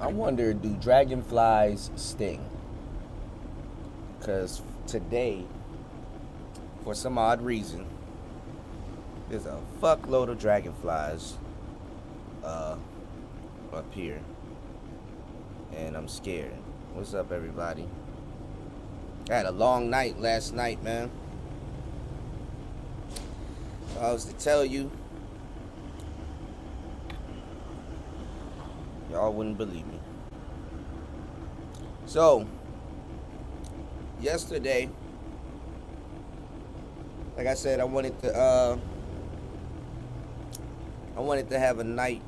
I wonder, do dragonflies sting? Because today, for some odd reason, there's a fuckload of dragonflies uh, up here, and I'm scared. What's up, everybody? I had a long night last night, man. If I was to tell you, y'all wouldn't believe me. So, yesterday, like I said, I wanted to have a night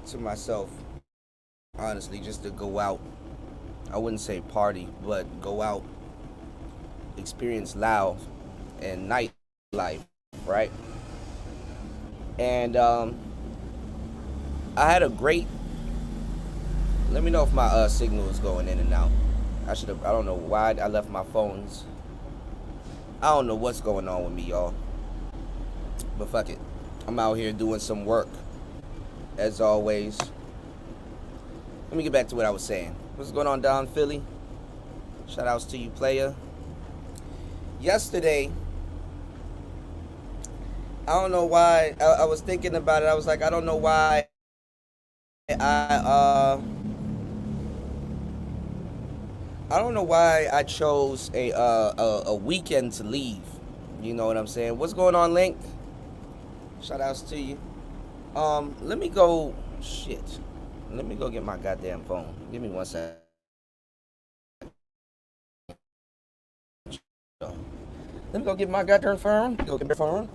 to myself. Honestly, just to go out. I wouldn't say party, but go out, experience loud and nightlife, right? And I had a great. Let me know if my signal is going in and out. I should have. I don't know why I left my phones. I don't know what's going on with me, y'all. But fuck it. I'm out here doing some work, as always. Let me get back to what I was saying. What's going on down Philly? Shout outs to you, player. Yesterday, I don't know why. I was thinking about it. I was like, I don't know why I don't know why I chose a weekend to leave. You know what I'm saying? What's going on, Link? Shout outs to you. Let me go. Shit. Let me go get my goddamn phone. Give me 1 second. Let me go get my goddamn phone. Go get my phone.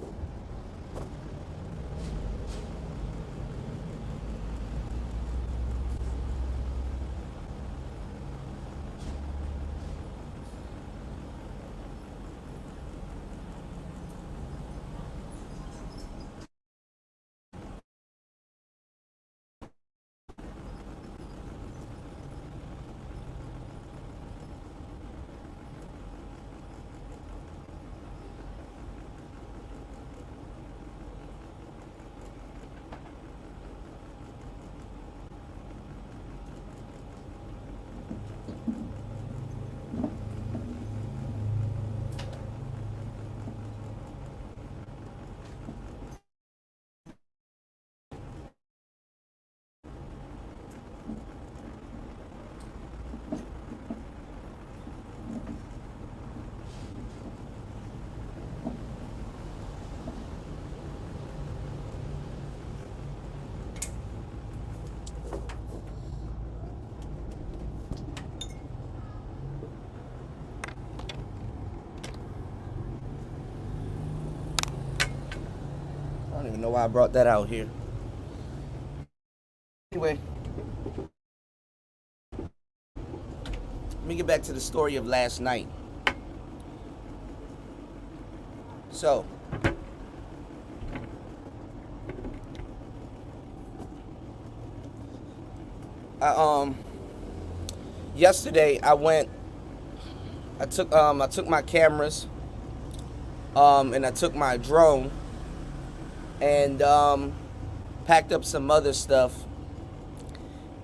I don't even know why I brought that out here. Anyway, let me get back to the story of last night. So, I yesterday I took my cameras and I took my drone and packed up some other stuff.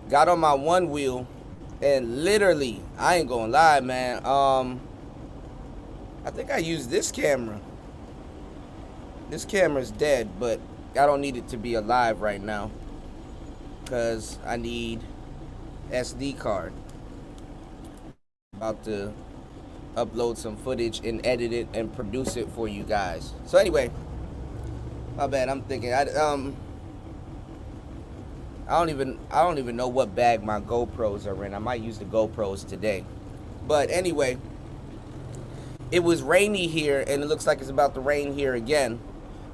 Got on my one wheel and literally, I ain't gonna lie, man. I think I used this camera. This camera's dead, but I don't need it to be alive right now because I need SD card. About to upload some footage and edit it and produce it for you guys. So anyway, my bad. I'm thinking I don't even know what bag my GoPros are in. I might use the GoPros today. But anyway, it was rainy here and it looks like it's about to rain here again.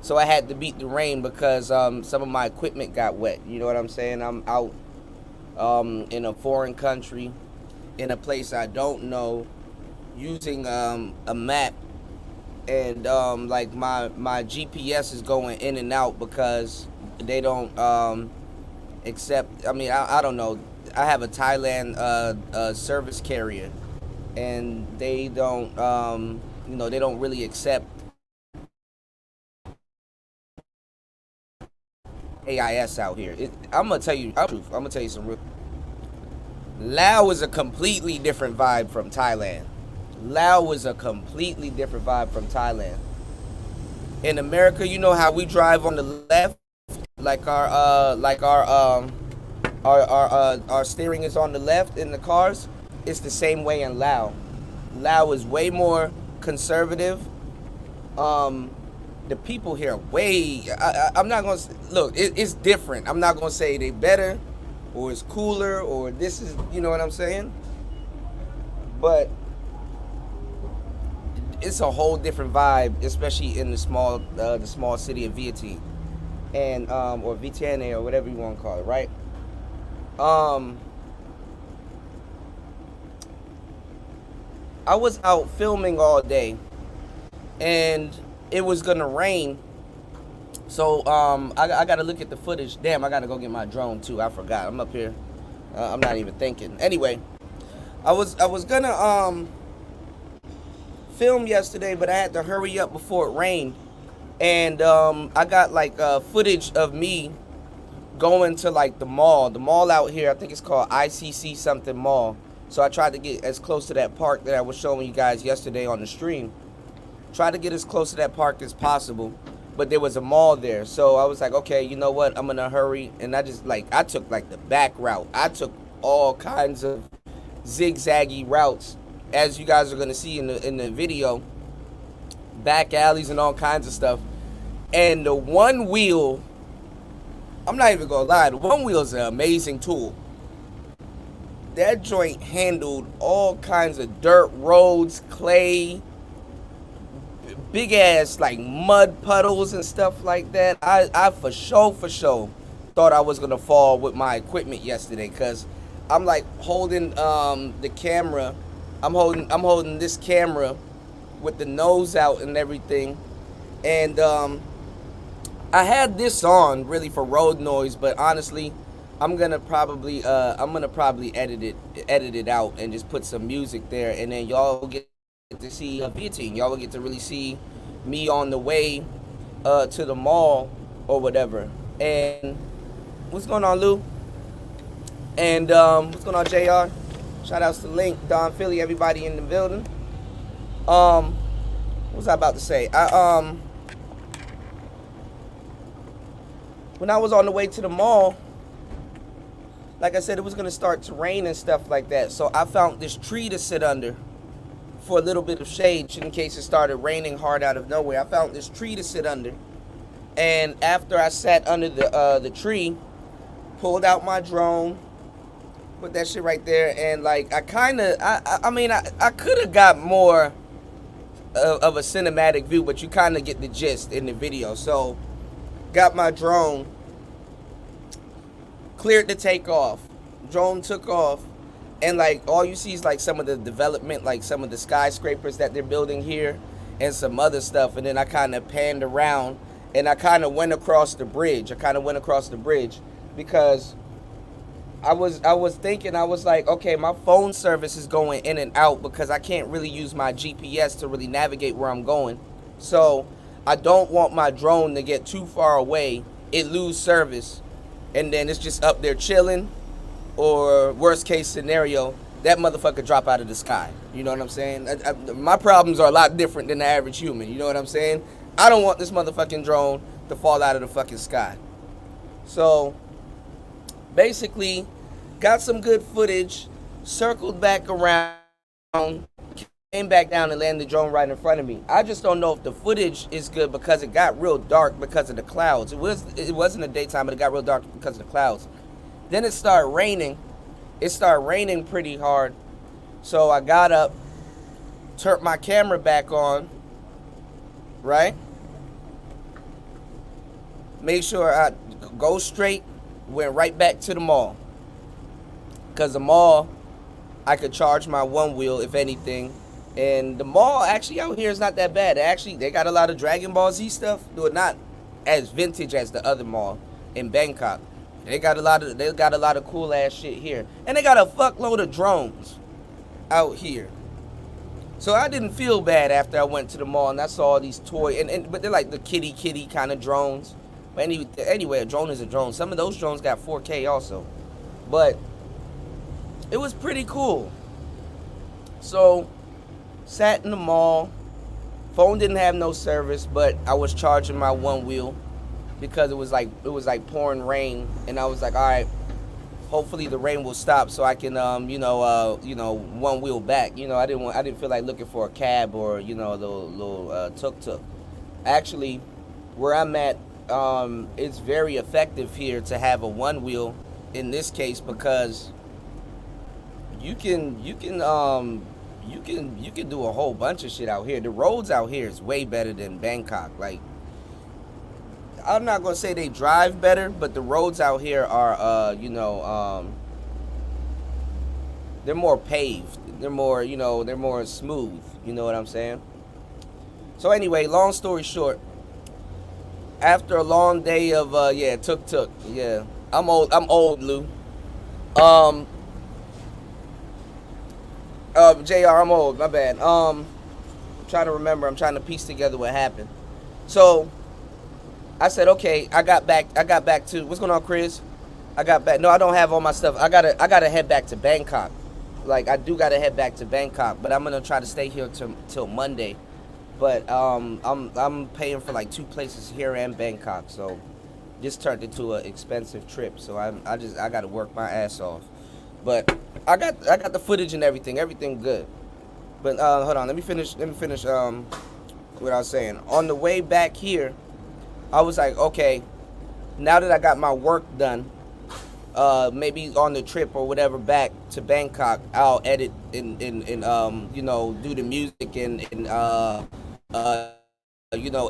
So I had to beat the rain because some of my equipment got wet. You know what I'm saying? I'm out in a foreign country, in a place I don't know, using a map, and like my GPS is going in and out because they don't accept. I mean, I don't know. I have a Thailand service carrier, and they don't they don't really accept AIS out here. I'm gonna tell you the truth. I'm gonna tell you some real. Laos is a completely different vibe from Thailand. Laos is a completely different vibe from Thailand. In America, you know how we drive on the left, like our steering is on the left in the cars. It's the same way in Laos. Laos is way more conservative. The people here way. I'm not gonna look. It's different. I'm not gonna say they better, or it's cooler, or this is. You know what I'm saying? But it's a whole different vibe, especially in the small city of Vientiane, and or Vientiane or whatever you want to call it, right? I was out filming all day, and it was gonna rain. So I gotta look at the footage. Damn, I gotta go get my drone too. I forgot. I'm up here. I'm not even thinking. Anyway, I was gonna film yesterday, but I had to hurry up before it rained, and I got like footage of me going to like the mall out here. I think it's called ICC something mall. So I tried to get as close to that park that I was showing you guys yesterday on the stream. Try to get as close to that park as possible, but there was a mall there. So I was like, okay, you know what? I'm gonna hurry, and I took like the back route. I took all kinds of zigzaggy routes, as you guys are gonna see in the video, back alleys and all kinds of stuff. And the one wheel, I'm not even gonna lie, the one wheel is an amazing tool. That joint handled all kinds of dirt roads, clay, big ass like mud puddles and stuff like that. I for sure thought I was gonna fall with my equipment yesterday, cause I'm like holding the camera. I'm holding this camera with the nose out and everything, and I had this on really for road noise, but honestly, I'm gonna probably edit it out and just put some music there, and then y'all will get to see Vientiane. Y'all will get to really see me on the way to the mall or whatever. And what's going on, Lou? And what's going on, JR? Shout outs to Link, Don Philly, everybody in the building. What was I about to say? When I was on the way to the mall, like I said, it was gonna start to rain and stuff like that. So I found this tree to sit under for a little bit of shade in case it started raining hard out of nowhere. I found this tree to sit under, and after I sat under the tree, pulled out my drone, put that shit right there, and like I could have got more of a cinematic view, but you kind of get the gist in the video. So got my drone, cleared to take off. Drone took off, and like all you see is like some of the development, like some of the skyscrapers that they're building here and some other stuff. And then I kind of panned around and I kind of went across the bridge. Because I was thinking, I was like, okay, my phone service is going in and out because I can't really use my GPS to really navigate where I'm going. So I don't want my drone to get too far away, it lose service, and then it's just up there chilling, or worst case scenario, that motherfucker drop out of the sky. You know what I'm saying? My problems are a lot different than the average human. You know what I'm saying? I don't want this motherfucking drone to fall out of the fucking sky. So basically, got some good footage, circled back around, came back down and landed the drone right in front of me. I just don't know if the footage is good because it got real dark because of the clouds. It wasn't the daytime, but it got real dark because of the clouds. Then it started raining. It started raining pretty hard. So I got up, turned my camera back on, right? Made sure I go straight, went right back to the mall. Because the mall, I could charge my one wheel, if anything. And the mall actually out here is not that bad. They got a lot of Dragon Ball Z stuff. Though not as vintage as the other mall in Bangkok. They got a lot of cool ass shit here. And they got a fuckload of drones out here. So I didn't feel bad after I went to the mall and I saw all these toy but they're like the kitty kind of drones. But anyway, a drone is a drone. Some of those drones got 4K also. But it was pretty cool. So, sat in the mall. Phone didn't have no service, but I was charging my one wheel because it was like pouring rain, and I was like, all right, hopefully the rain will stop so I can one wheel back. I didn't feel like looking for a cab or a little tuk tuk. Actually, where I'm at, it's very effective here to have a one wheel in this case because you can do a whole bunch of shit out here. The roads out here is way better than Bangkok. Like, I'm not gonna say they drive better, but the roads out here are they're more paved. They're more smooth. You know what I'm saying? So anyway, long story short, after a long day of tuk tuk, yeah, I'm old, Lou. Um, Jr. I'm old. My bad. I'm trying to remember. I'm trying to piece together what happened. So I said, okay. I got back to what's going on, Chris. I got back. No, I don't have all my stuff. I gotta head back to Bangkok. Like, I do gotta head back to Bangkok, but I'm gonna try to stay here till Monday. But I'm paying for like 2 places here and Bangkok, so this turned into an expensive trip. So I gotta work my ass off. But I got the footage and everything good. But hold on, let me finish what I was saying. On the way back here, I was like, okay, now that I got my work done, maybe on the trip or whatever back to Bangkok, I'll edit and do the music and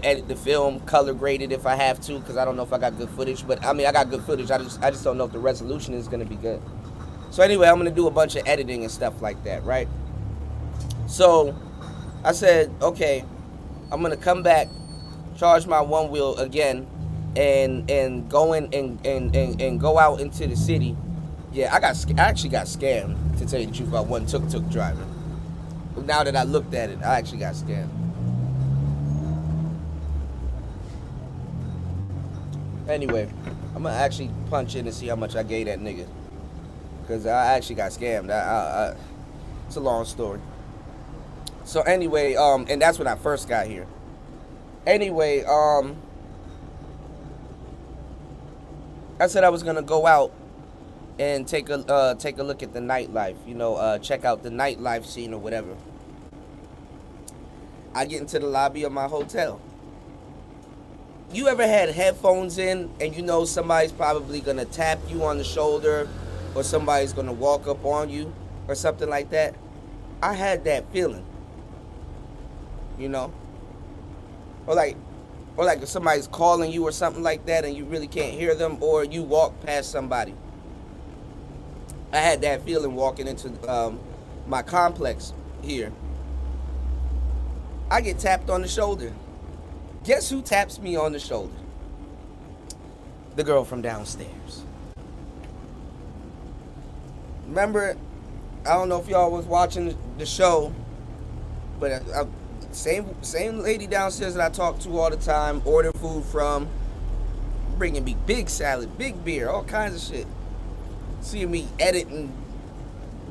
edit the film, color grade it if I have to, because I don't know if I got good footage. But I mean, I got good footage. I just don't know if the resolution is gonna be good. So anyway, I'm gonna do a bunch of editing and stuff like that, right? So I said, okay, I'm gonna come back, charge my one wheel again, and go in and go out into the city. Yeah, I actually got scammed, to tell you the truth, about one tuk tuk driver. Now that I looked at it, I actually got scammed. Anyway, I'm gonna actually punch in and see how much I gave that nigga, cause I actually got scammed. It's a long story. So anyway, and that's when I first got here. Anyway, I said I was gonna go out and take a look at the nightlife. Check out the nightlife scene or whatever. I get into the lobby of my hotel. You ever had headphones in and somebody's probably gonna tap you on the shoulder, or somebody's gonna walk up on you or something like that? I had that feeling. Or like if somebody's calling you or something like that and you really can't hear them, or you walk past somebody. I had that feeling walking into my complex here. I get tapped on the shoulder. Guess who taps me on the shoulder? The girl from downstairs. Remember, I don't know if y'all was watching the show, but same lady downstairs that I talk to all the time, order food from, bringing me big salad, big beer, all kinds of shit. Seeing me editing,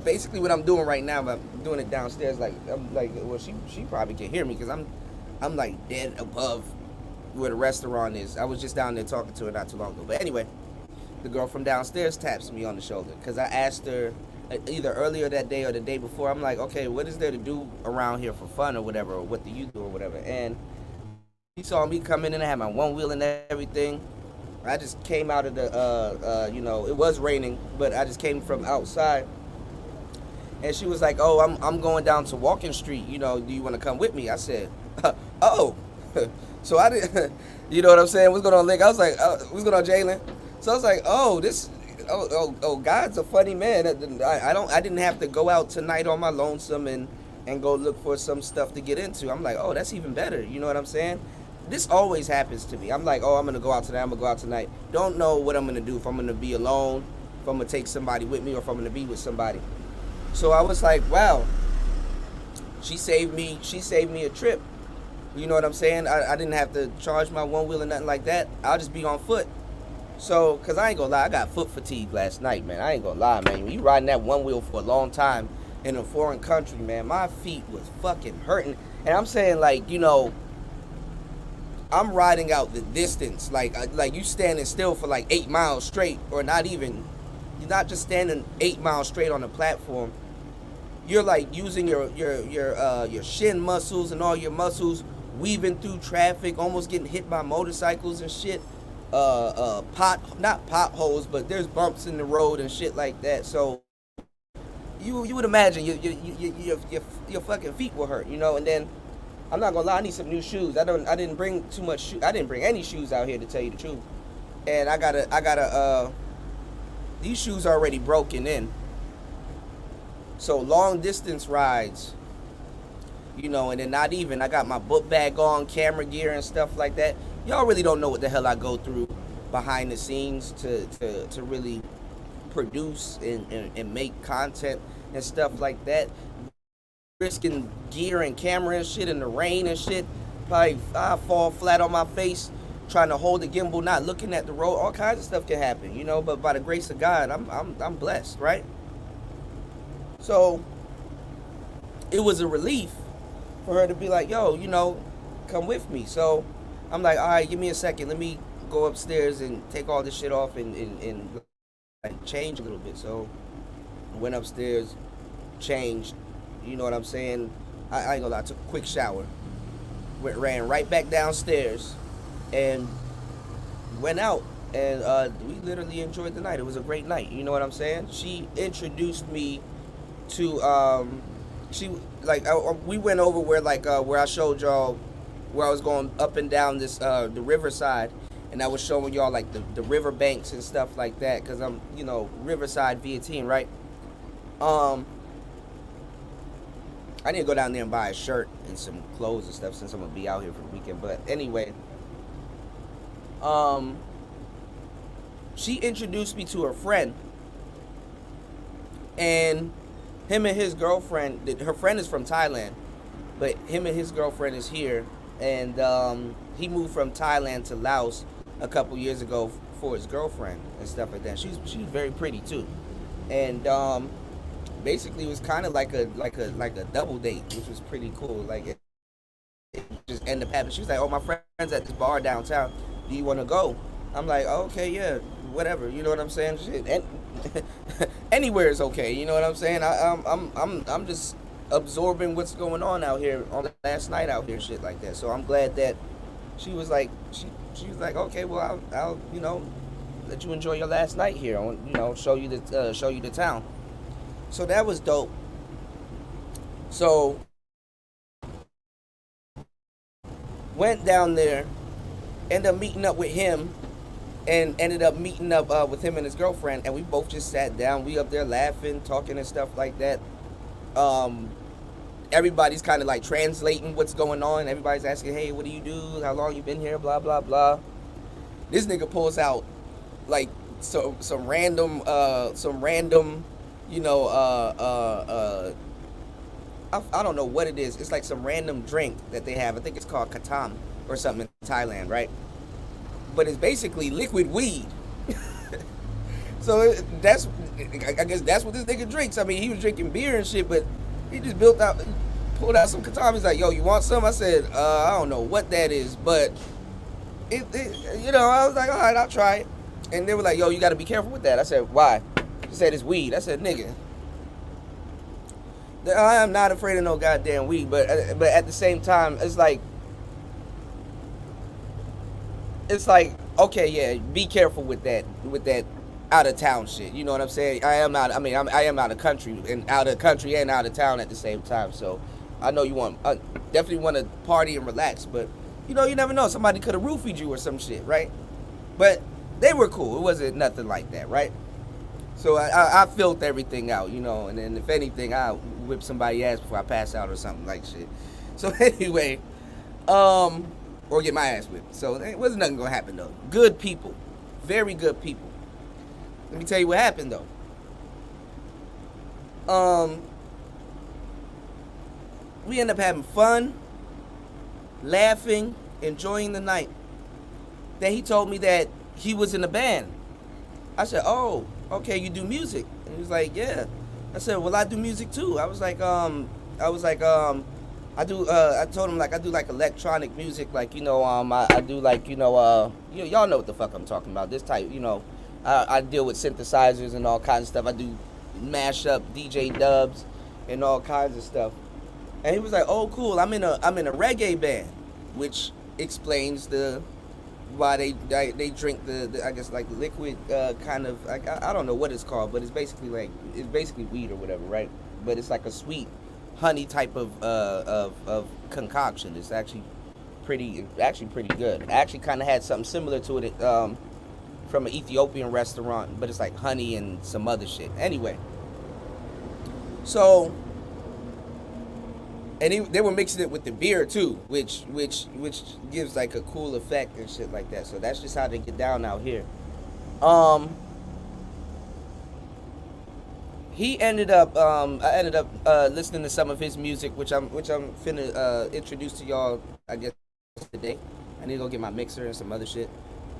basically what I'm doing right now, but I'm doing it downstairs. Well, she probably can hear me because I'm like dead above where the restaurant is. I was just down there talking to her not too long ago. But anyway, the girl from downstairs taps me on the shoulder because I asked her either earlier that day or the day before. I'm like, okay, what is there to do around here for fun or whatever, or what do you do or whatever? And she saw me come in and I had my one wheel and everything. I just came out of the, it was raining, but I just came from outside. And she was like, oh, I'm going down to Walking Street. Do you want to come with me? I said, oh. So I didn't, you know what I'm saying? What's going on, Lick? I was like, what's going on, Jalen? So I was like, God's a funny man. I didn't have to go out tonight on my lonesome and go look for some stuff to get into. I'm like, oh, that's even better. You know what I'm saying? This always happens to me. I'm like, oh, I'm going to go out tonight. I'm going to go out tonight. Don't know what I'm going to do, if I'm going to be alone, if I'm going to take somebody with me, or if I'm going to be with somebody. So I was like, wow, she saved me a trip. You know what I'm saying? I didn't have to charge my one wheel or nothing like that. I'll just be on foot. So, cause I ain't gonna lie, I got foot fatigue last night, man. I ain't gonna lie, man. When you riding that one wheel for a long time in a foreign country, man, my feet was fucking hurting. And I'm saying, like, I'm riding out the distance, like you standing still for like 8 miles straight, or not even. You're not just standing 8 miles straight on the platform. You're like using your shin muscles and all your muscles, weaving through traffic, almost getting hit by motorcycles and shit. Not potholes, but there's bumps in the road and shit like that. So you would imagine your fucking feet will hurt, And then I'm not gonna lie, I need some new shoes. I didn't bring too much shoes. I didn't bring any shoes out here, to tell you the truth. And I gotta these shoes are already broken in. So long distance rides, and then not even, I got my book bag on, camera gear and stuff like that. Y'all really don't know what the hell I go through behind the scenes to really produce and make content and stuff like that. Risking gear and camera and shit in the rain and shit. Probably I fall flat on my face trying to hold the gimbal, not looking at the road. All kinds of stuff can happen, But by the grace of God, I'm blessed, right? So it was a relief for her to be like, yo, come with me. So I'm like, all right, give me a second. Let me go upstairs and take all this shit off and like change a little bit. So I went upstairs, changed, you know what I'm saying? I ain't gonna lie, I took a quick shower, ran right back downstairs and went out. And we literally enjoyed the night. It was a great night, you know what I'm saying? She introduced me to we went over where I showed y'all where I was going up and down this the riverside, and I was showing y'all like the river banks and stuff like that, because I'm Riverside Vietine, right? I need to go down there and buy a shirt and some clothes and stuff, since I'm gonna be out here for the weekend. But anyway, she introduced me to her friend, and him and his girlfriend, her friend is from Thailand, but him and his girlfriend is here, and he moved from Thailand to Laos a couple years ago for his girlfriend and stuff like that. She's very pretty too, and basically it was kind of like a double date, which was pretty cool. Like it just ended up happening. She was like, "Oh, my friend's at this bar downtown. Do you want to go?" I'm like, oh, "Okay, yeah, whatever." You know what I'm saying? Shit, and anywhere is okay. You know what I'm saying? I'm just absorbing what's going on out here on the last night out here, shit like that. So I'm glad that she was like, she was like, "Okay, well, I'll let you enjoy your last night here. Show you the town." So that was dope. So went down there, ended up meeting up with him, and ended up meeting up with him and his girlfriend, and we both just sat down. We up there laughing, talking and stuff like that. Everybody's kind of like translating what's going on. Everybody's asking, "Hey, what do you do? How long you been here? Blah blah blah." This nigga pulls out like some random I don't know what it is. It's like some random drink that they have. I think it's called Katam or something in Thailand, right? But it's basically liquid weed. So I guess that's what this nigga drinks. I mean, he was drinking beer and shit, but he just pulled out some Katam. He's like, "Yo, you want some?" I said, "I don't know what that is, but I was like, all right, I'll try it." And they were like, "Yo, you got to be careful with that." I said, "Why?" He said, "It's weed." I said, "Nigga, I am not afraid of no goddamn weed," but at the same time, it's like, okay, yeah, be careful with that out of town shit. You know what I'm saying? I am out of country and out of town at the same time. So I know you definitely want to party and relax, but you never know. Somebody could have roofied you or some shit, right? But they were cool. It wasn't nothing like that, right? So I filled everything out, and then if anything, I'll whip somebody's ass before I pass out or something like shit. So anyway, or get my ass whipped. So there wasn't nothing gonna happen though. Good people, very good people. Let me tell you what happened though. We ended up having fun, laughing, enjoying the night. Then he told me that he was in the band. I said, oh, okay, you do music? And he was like, yeah. I said, well, I do music too. I told him, like, I do, like, electronic music, like, I do, like, y'all know what the fuck I'm talking about. This type, I deal with synthesizers and all kinds of stuff. I do mashup, DJ dubs, and all kinds of stuff. And he was like, oh, cool, I'm in a reggae band, which explains why they drink the I guess, like, liquid kind of, I don't know what it's called, but it's basically weed or whatever, right? But it's like a sweet honey type of concoction. It's actually pretty good. I actually kind of had something similar to it from an Ethiopian restaurant, but it's like honey and some other shit. Anyway, so. And they were mixing it with the beer too, which gives like a cool effect and shit like that. So that's just how they get down out here. He ended up, I ended up listening to some of his music, which I'm finna introduce to y'all, I guess, today. I need to go get my mixer and some other shit,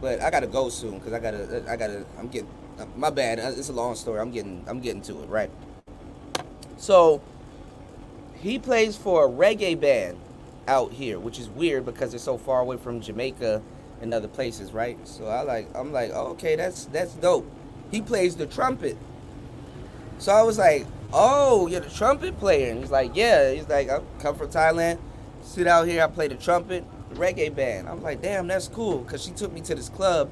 but I gotta go soon because I'm getting, my bad. It's a long story. I'm getting to it, right? So. He plays for a reggae band out here, which is weird because it's so far away from Jamaica and other places, right? So I'm like, oh, okay, that's dope. He plays the trumpet. So I was like, oh, you're the trumpet player? And he's like, yeah. He's like, I come from Thailand, sit out here, I play the trumpet, the reggae band. I'm like, damn, that's cool, because she took me to this club.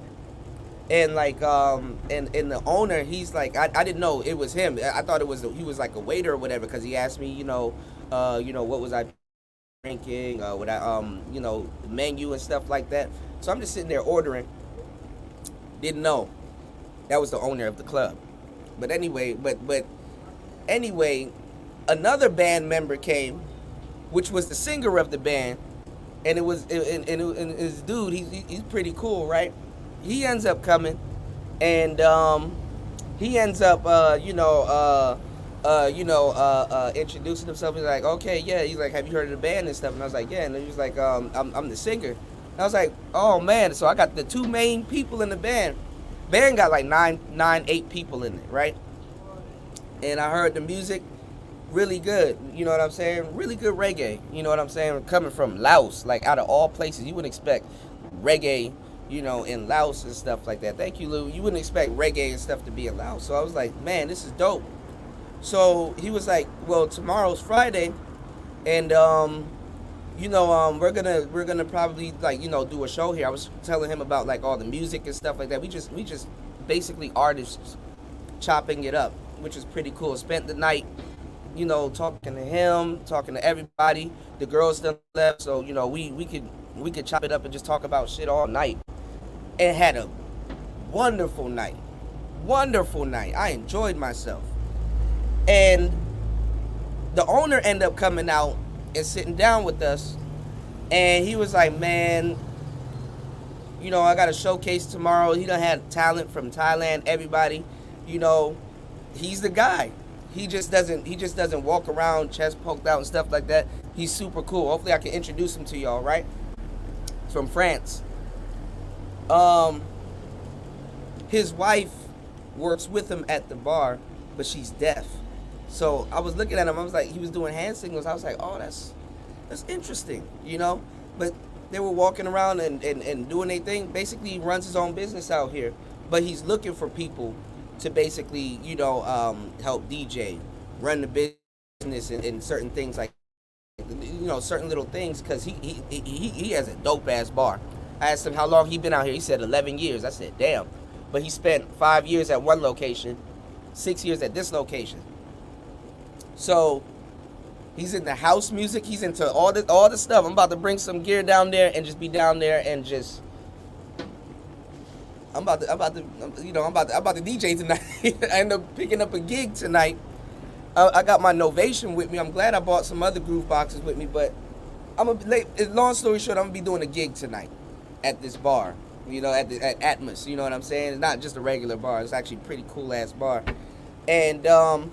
And like, and the owner, he's like, I didn't know it was him. I thought he was like a waiter or whatever, because he asked me, what was I drinking, what the menu and stuff like that. So I'm just sitting there ordering. Didn't know that was the owner of the club. But anyway, another band member came, which was the singer of the band, and his dude, he's pretty cool, right? He ends up coming, and he ends up, introducing himself. He's like, okay, yeah. He's like, have you heard of the band and stuff? And I was like, yeah. And he was like, I'm the singer. And I was like, oh man. So I got the two main people in the band. Band got like 8 people in it, right? And I heard the music, really good. You know what I'm saying? Really good reggae. You know what I'm saying? Coming from Laos, like out of all places, you wouldn't expect reggae, in Laos and stuff like that. Thank you, Lou. You wouldn't expect reggae and stuff to be in Laos. So I was like, man, this is dope. So he was like, well, tomorrow's Friday, and we're gonna probably, like, do a show here. I was telling him about like all the music and stuff like that. We just basically artists chopping it up, which is pretty cool. Spent the night, talking to him, talking to everybody. The girls still left, so we could chop it up and just talk about shit all night. And had a wonderful night. I enjoyed myself. And the owner ended up coming out and sitting down with us. And he was like, man, I got a showcase tomorrow. He done had talent from Thailand, everybody. He's the guy. He just doesn't walk around chest poked out and stuff like that. He's super cool. Hopefully I can introduce him to y'all, right? From France. His wife works with him at the bar, but she's deaf. So I was looking at him, I was like, he was doing hand signals. I was like, oh, that's interesting, But they were walking around and doing their thing. Basically, he runs his own business out here. But he's looking for people to basically, help DJ, run the business and certain things like, certain little things, because he has a dope-ass bar. I asked him how long he been out here. He said 11 years. I said, damn. But he spent 5 years at one location, 6 years at this location. So he's into house music. He's into all the stuff. I'm about to bring some gear down there and just be down there and just. I'm about to DJ tonight. I end up picking up a gig tonight. I got my Novation with me. I'm glad I bought some other groove boxes with me, but long story short, I'm gonna be doing a gig tonight at this bar, at Atmos. You know what I'm saying? It's not just a regular bar. It's actually a pretty cool ass bar. And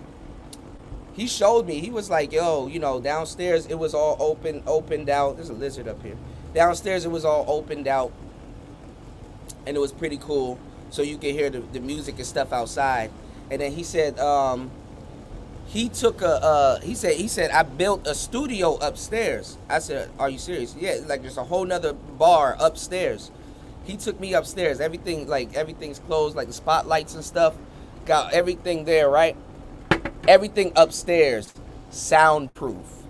he showed me. He was like, yo, downstairs it was all opened out. There's a lizard up here. Downstairs it was all opened out. and it was pretty cool. So you can hear the music and stuff outside. And then he said he said I built a studio upstairs. I said, are you serious? Yeah, like there's a whole nother bar upstairs. He took me upstairs. Everything's closed, like the spotlights and stuff. Got everything there, right? Everything upstairs, soundproof.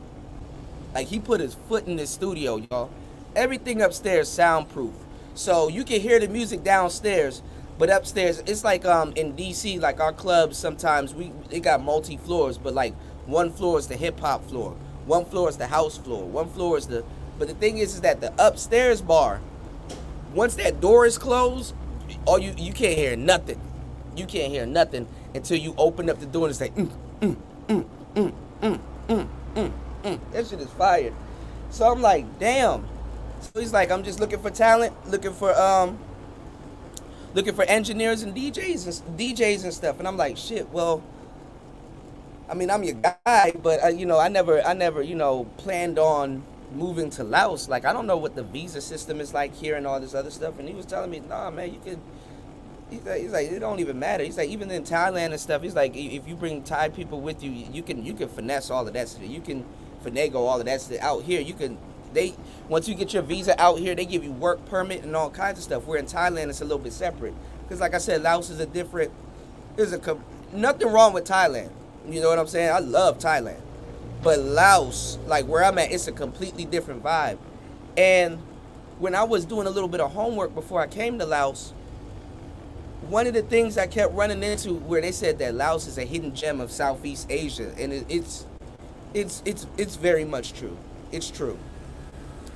Like he put his foot in the studio, y'all. Everything upstairs soundproof. So you can hear the music downstairs, but upstairs it's like in DC, like our clubs sometimes they got multi floors, but like one floor is the hip hop floor, one floor is the house floor, one floor is the. But the thing is that the upstairs bar, once that door is closed, all you can't hear nothing. You can't hear nothing until you open up the door and say, that shit is fire. So I'm like, damn. So he's like, I'm just looking for talent, looking for engineers and DJs and stuff. And I'm like, shit. Well, I mean, I'm your guy, but I never, planned on moving to Laos. Like, I don't know what the visa system is like here and all this other stuff. And he was telling me, nah, man, you could. He's like, it don't even matter. He's like, even in Thailand and stuff, he's like, if you bring Thai people with you, you can finesse all of that stuff. You can finagle all of that stuff. Out here, once you get your visa out here, they give you work permit and all kinds of stuff. Where in Thailand, it's a little bit separate. Because like I said, Laos is nothing wrong with Thailand. You know what I'm saying? I love Thailand. But Laos, like where I'm at, it's a completely different vibe. And when I was doing a little bit of homework before I came to Laos, one of the things I kept running into where they said that Laos is a hidden gem of Southeast Asia, and it's very much true. It's true.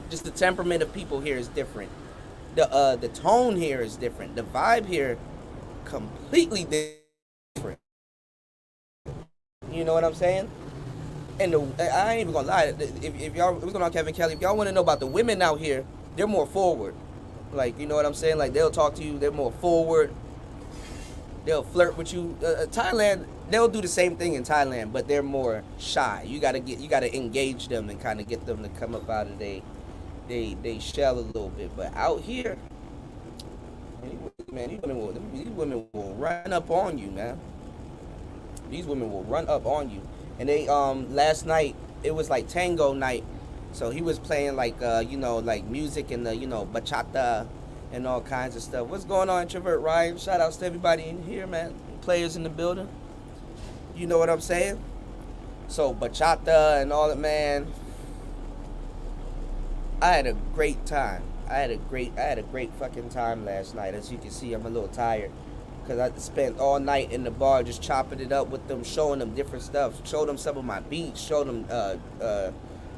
Just the temperament of people here is different. The tone here is different. The vibe here completely different. You know what I'm saying? And I ain't even gonna lie. If y'all, what's going on, Kevin Kelly? If y'all want to know about the women out here, they're more forward. Like, you know what I'm saying? Like, they'll talk to you. They're more forward. They'll flirt with you. Thailand, they'll do the same thing in Thailand, but they're more shy. You gotta engage them and kind of get them to come up out of they shell a little bit. But out here, man, these women will run up on you, man. These women will run up on you. And they last night it was like tango night, so he was playing like like music and bachata and all kinds of stuff. What's going on, Introvert Ryan? Shout outs to everybody in here, man. Players in the building. You know what I'm saying? So bachata and all that, man. I had a great time. I had a great fucking time last night. As you can see, I'm a little tired because I spent all night in the bar just chopping it up with them, showing them different stuff, showed them some of my beats, showed them.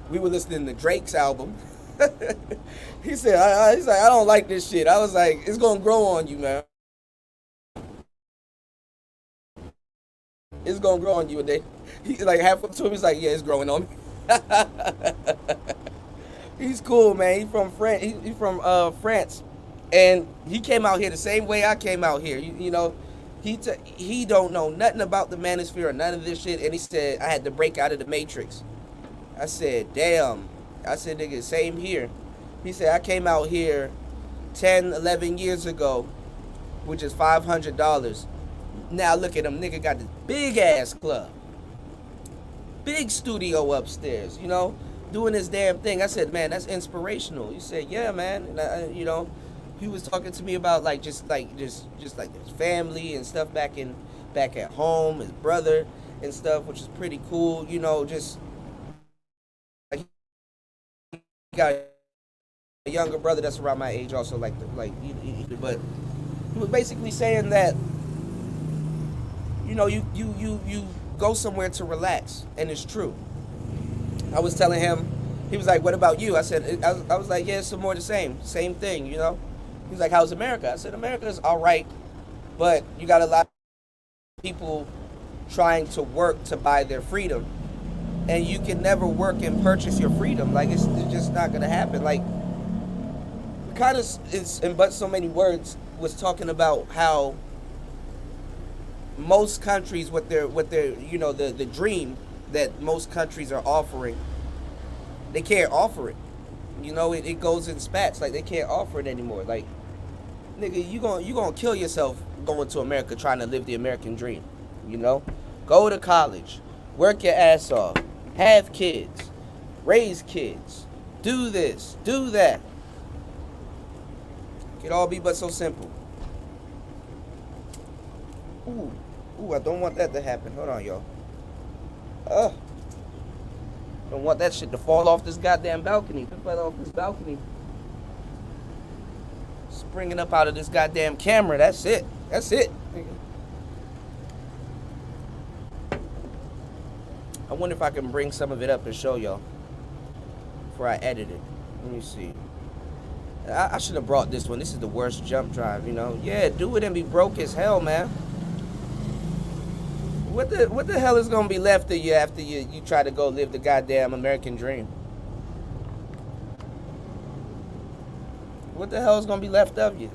We were listening to Drake's album. He said, he's like, I don't like this shit. I was like, it's gonna grow on you, man. It's gonna grow on you. And he like halfway to him, he's like, yeah, it's growing on me. He's cool, man. He's from France. He's from France, and he came out here the same way I came out here. He don't know nothing about the manosphere or none of this shit. And he said I had to break out of the matrix. I said, damn. I said, nigga, same here. He said, I came out here 10, 11 years ago, which is $500. Now look at him, nigga got this big ass club. Big studio upstairs, doing his damn thing. I said, man, that's inspirational. He said, yeah, man. And he was talking to me about just like his family and stuff back at home, his brother and stuff, which is pretty cool. Just like he got a younger brother that's around my age, also but he was basically saying that you go somewhere to relax, and it's true. I was telling him, he was like, what about you? I said, I was like, yeah, it's more the same thing, He was like, how's America? I said, America's all right, but you got a lot of people trying to work to buy their freedom, and you can never work and purchase your freedom. Like, it's just not going to happen. Like, kind of, it's in but so many words, was talking about how most countries, what they're the dream that most countries are offering, they can't offer it. It goes in spats. Like, they can't offer it anymore. Like, Nigga, you gonna kill yourself going to America trying to live the American dream. You know? Go to college, work your ass off, have kids, raise kids, do this, do that. It could all be but so simple. Ooh, I don't want that to happen. Hold on, y'all. Don't want that shit to fall off this goddamn balcony. If it fell off this balcony, springing up out of this goddamn camera. That's it. That's it. I wonder if I can bring some of it up and show y'all before I edit it. Let me see. I should have brought this one. This is the worst jump drive, you know. Yeah, do it and be broke as hell, man. What the hell is gonna be left of you after you try to go live the goddamn American dream? What the hell is gonna be left of you?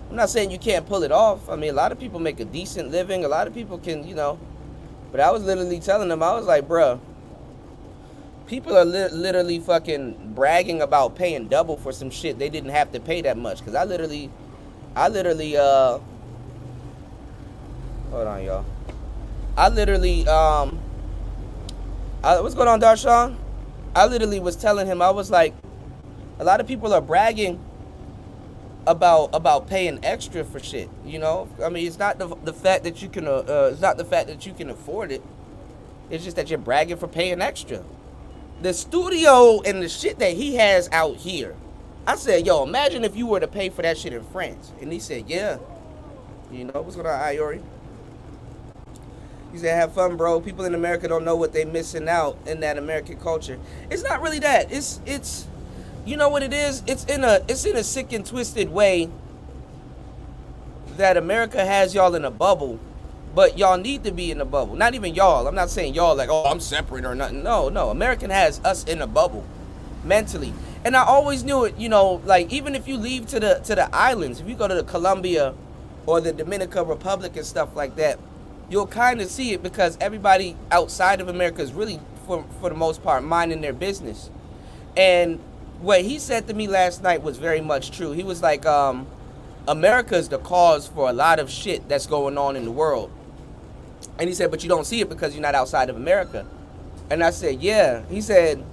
I'm not saying you can't pull it off. I mean, a lot of people make a decent living. A lot of people can, you know. But I was literally telling them, I was like, bruh, people are literally fucking bragging about paying double for some shit they didn't have to pay that much. Cause I literally, hold on, y'all. What's going on, Darshawn? I literally was telling him, I was like, a lot of people are bragging about paying extra for shit, you know? I mean, it's not the fact that you can, it's not the fact that you can afford it. It's just that you're bragging for paying extra. The studio and the shit that he has out here, I said, yo, imagine if you were to pay for that shit in France. And he said, yeah. You know, what's going on, Iori? He said, have fun, bro. People in America don't know what they're missing out in that American culture. It's not really that. It's you know what it is? It's in a sick and twisted way that America has y'all in a bubble, but y'all need to be in a bubble. Not even y'all. I'm not saying y'all like, oh, I'm separate or nothing. No. American has us in a bubble mentally. And I always knew it, you know, like even if you leave to the islands, if you go to the Colombia or the Dominican Republic and stuff like that, you'll kind of see it because everybody outside of America is really, for the most part, minding their business. And what he said to me last night was very much true. He was like, America is the cause for a lot of shit that's going on in the world. And he said, but you don't see it because you're not outside of America. And I said, yeah. He said,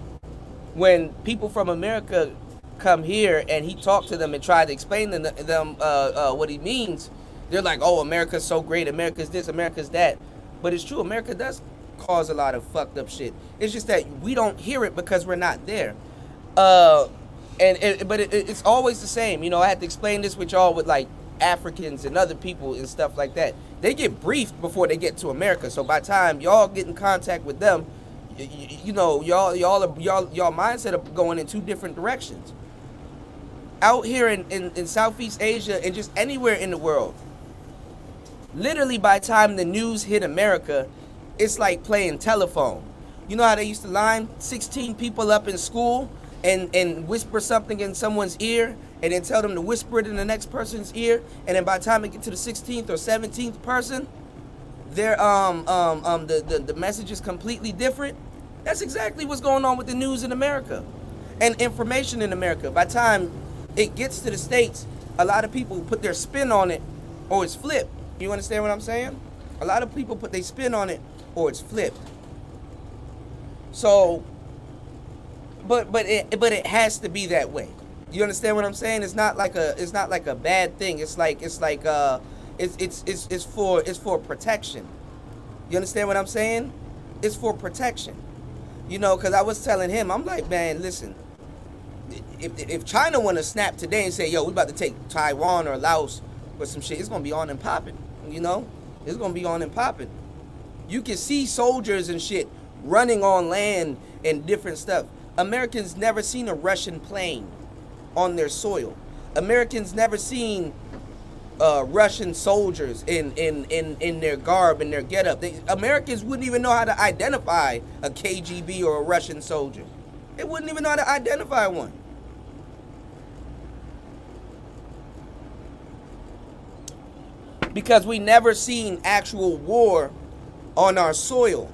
when people from America come here and he talked to them and tried to explain to them what he means, they're like, oh, America's so great, America's this, America's that. But it's true, America does cause a lot of fucked up shit. It's just that we don't hear it because we're not there. But it's always the same. You know, I had to explain this with y'all with like Africans and other people and stuff like that. They get briefed before they get to America. So by the time y'all get in contact with them, you know, y'all mindset of going in two different directions. Out here in Southeast Asia and just anywhere in the world, literally by the time the news hit America, it's like playing telephone. You know how they used to line 16 people up in school and whisper something in someone's ear and then tell them to whisper it in the next person's ear, and then by the time it get to the 16th or 17th person, their the message is completely different. That's exactly what's going on with the news in America and information in America. By the time it gets to the States, a lot of people put their spin on it or it's flipped. You understand what I'm saying? A lot of people put their spin on it or it's flipped. So, but it has to be that way. You understand what I'm saying? It's not like a bad thing. It's for protection. You understand what I'm saying? It's for protection. You know, because I was telling him, I'm like, man, listen, if China want to snap today and say, yo, we about to take Taiwan or Laos or some shit, it's going to be on and popping, you know? It's going to be on and popping. You can see soldiers and shit running on land and different stuff. Americans never seen a Russian plane on their soil. Americans never seen Russian soldiers in their garb and their getup. Americans wouldn't even know how to identify a KGB or a Russian soldier. They wouldn't even know how to identify one. Because we never seen actual war on our soil.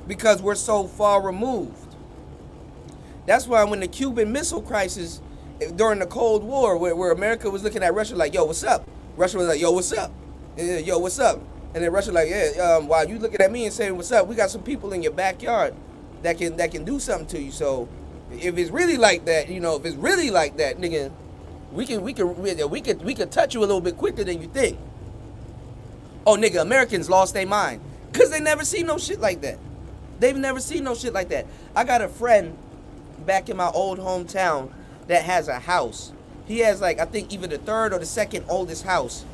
Because we're so far removed. That's why when the Cuban Missile Crisis during the Cold War, where America was looking at Russia like, yo, what's up? Russia was like, yo, what's up? Yo, what's up? And then Russia like, yeah, while you looking at me and saying, what's up? We got some people in your backyard that can do something to you. So if it's really like that, if it's really like that, nigga, we could touch you a little bit quicker than you think. Oh, nigga, Americans lost their mind because they never seen no shit like that. They've never seen no shit like that. I got a friend back in my old hometown that has a house. He has, like, I think either the third or the second oldest house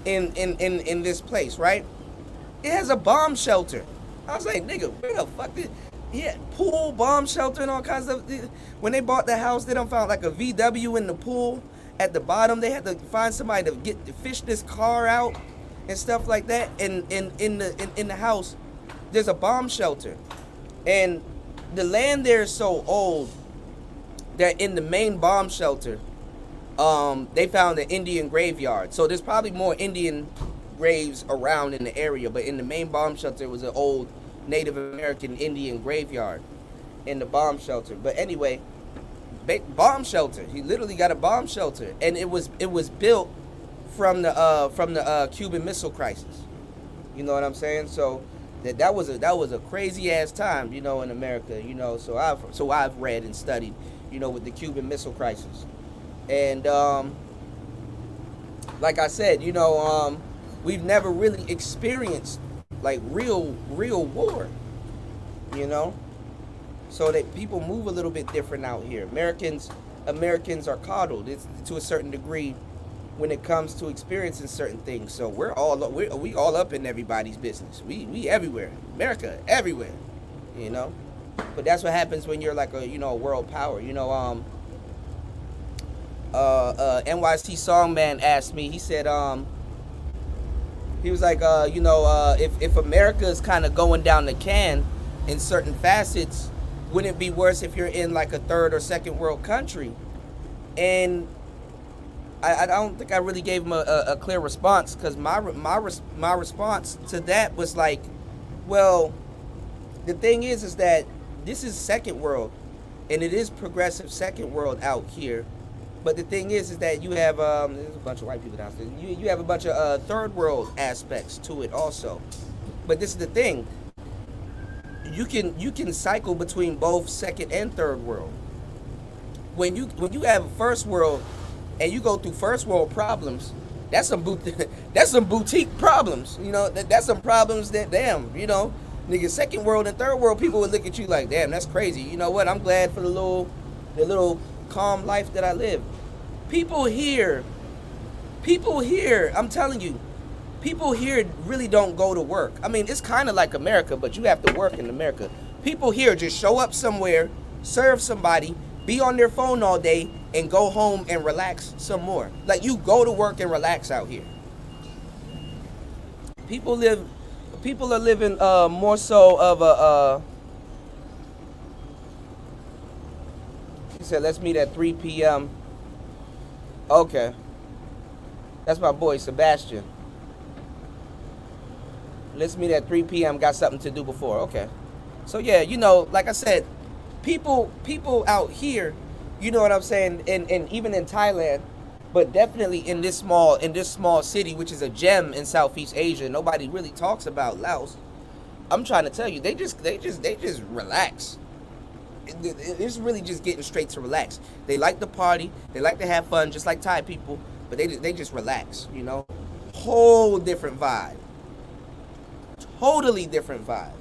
in this place, right? It has a bomb shelter. I was like, nigga, where the fuck did... Yeah, pool, bomb shelter, and all kinds of... When they bought the house, they done found like a VW in the pool at the bottom. They had to find somebody to fish this car out and stuff like that. And in the house, there's a bomb shelter. And the land there is so old that in the main bomb shelter, they found an Indian graveyard. So there's probably more Indian graves around in the area, but in the main bomb shelter was an old Native American Indian graveyard in the bomb shelter. But anyway, bomb shelter. He literally got a bomb shelter, and it was built from the Cuban Missile Crisis. You know what I'm saying? So that was a crazy ass time, in America. So I've read and studied, with the Cuban Missile Crisis. And like I said, we've never really experienced like real war, so that people move a little bit different out here. Americans are coddled to a certain degree when it comes to experiencing certain things. So we all up in everybody's business. We everywhere. America everywhere, but that's what happens when you're like a world power. NYC Songman asked me, he said, he was like, if America is kind of going down the can in certain facets, wouldn't it be worse if you're in like a third or second world country? And I don't think I really gave him a clear response, because my response to that was like, well, the thing is that this is second world, and it is progressive second world out here. But the thing is that you have there's a bunch of white people downstairs. You have a bunch of third world aspects to it also. But this is the thing. You can cycle between both second and third world. When you have first world and you go through first world problems, that's some boutique problems. That's some problems that nigga, second world and third world people would look at you like, damn, that's crazy. You know what? I'm glad for the little calm life that I live. People here, I'm telling you, people here really don't go to work. I mean, it's kind of like America, but you have to work in America. People here just show up somewhere, serve somebody, be on their phone all day, and go home and relax some more. Like, you go to work and relax out here. People are living more so of a he said, let's meet at 3 p.m. Okay. That's my boy, Sebastian. Let's meet at 3 p.m. Got something to do before. Okay. So, yeah, like I said, people out here, you know what I'm saying, and even in Thailand, but definitely in this small city, which is a gem in Southeast Asia, nobody really talks about Laos. I'm trying to tell you, they just relax. It's really just getting straight to relax. They like to party. They like to have fun, just like Thai people. But they just relax, Whole different vibe. Totally different vibe.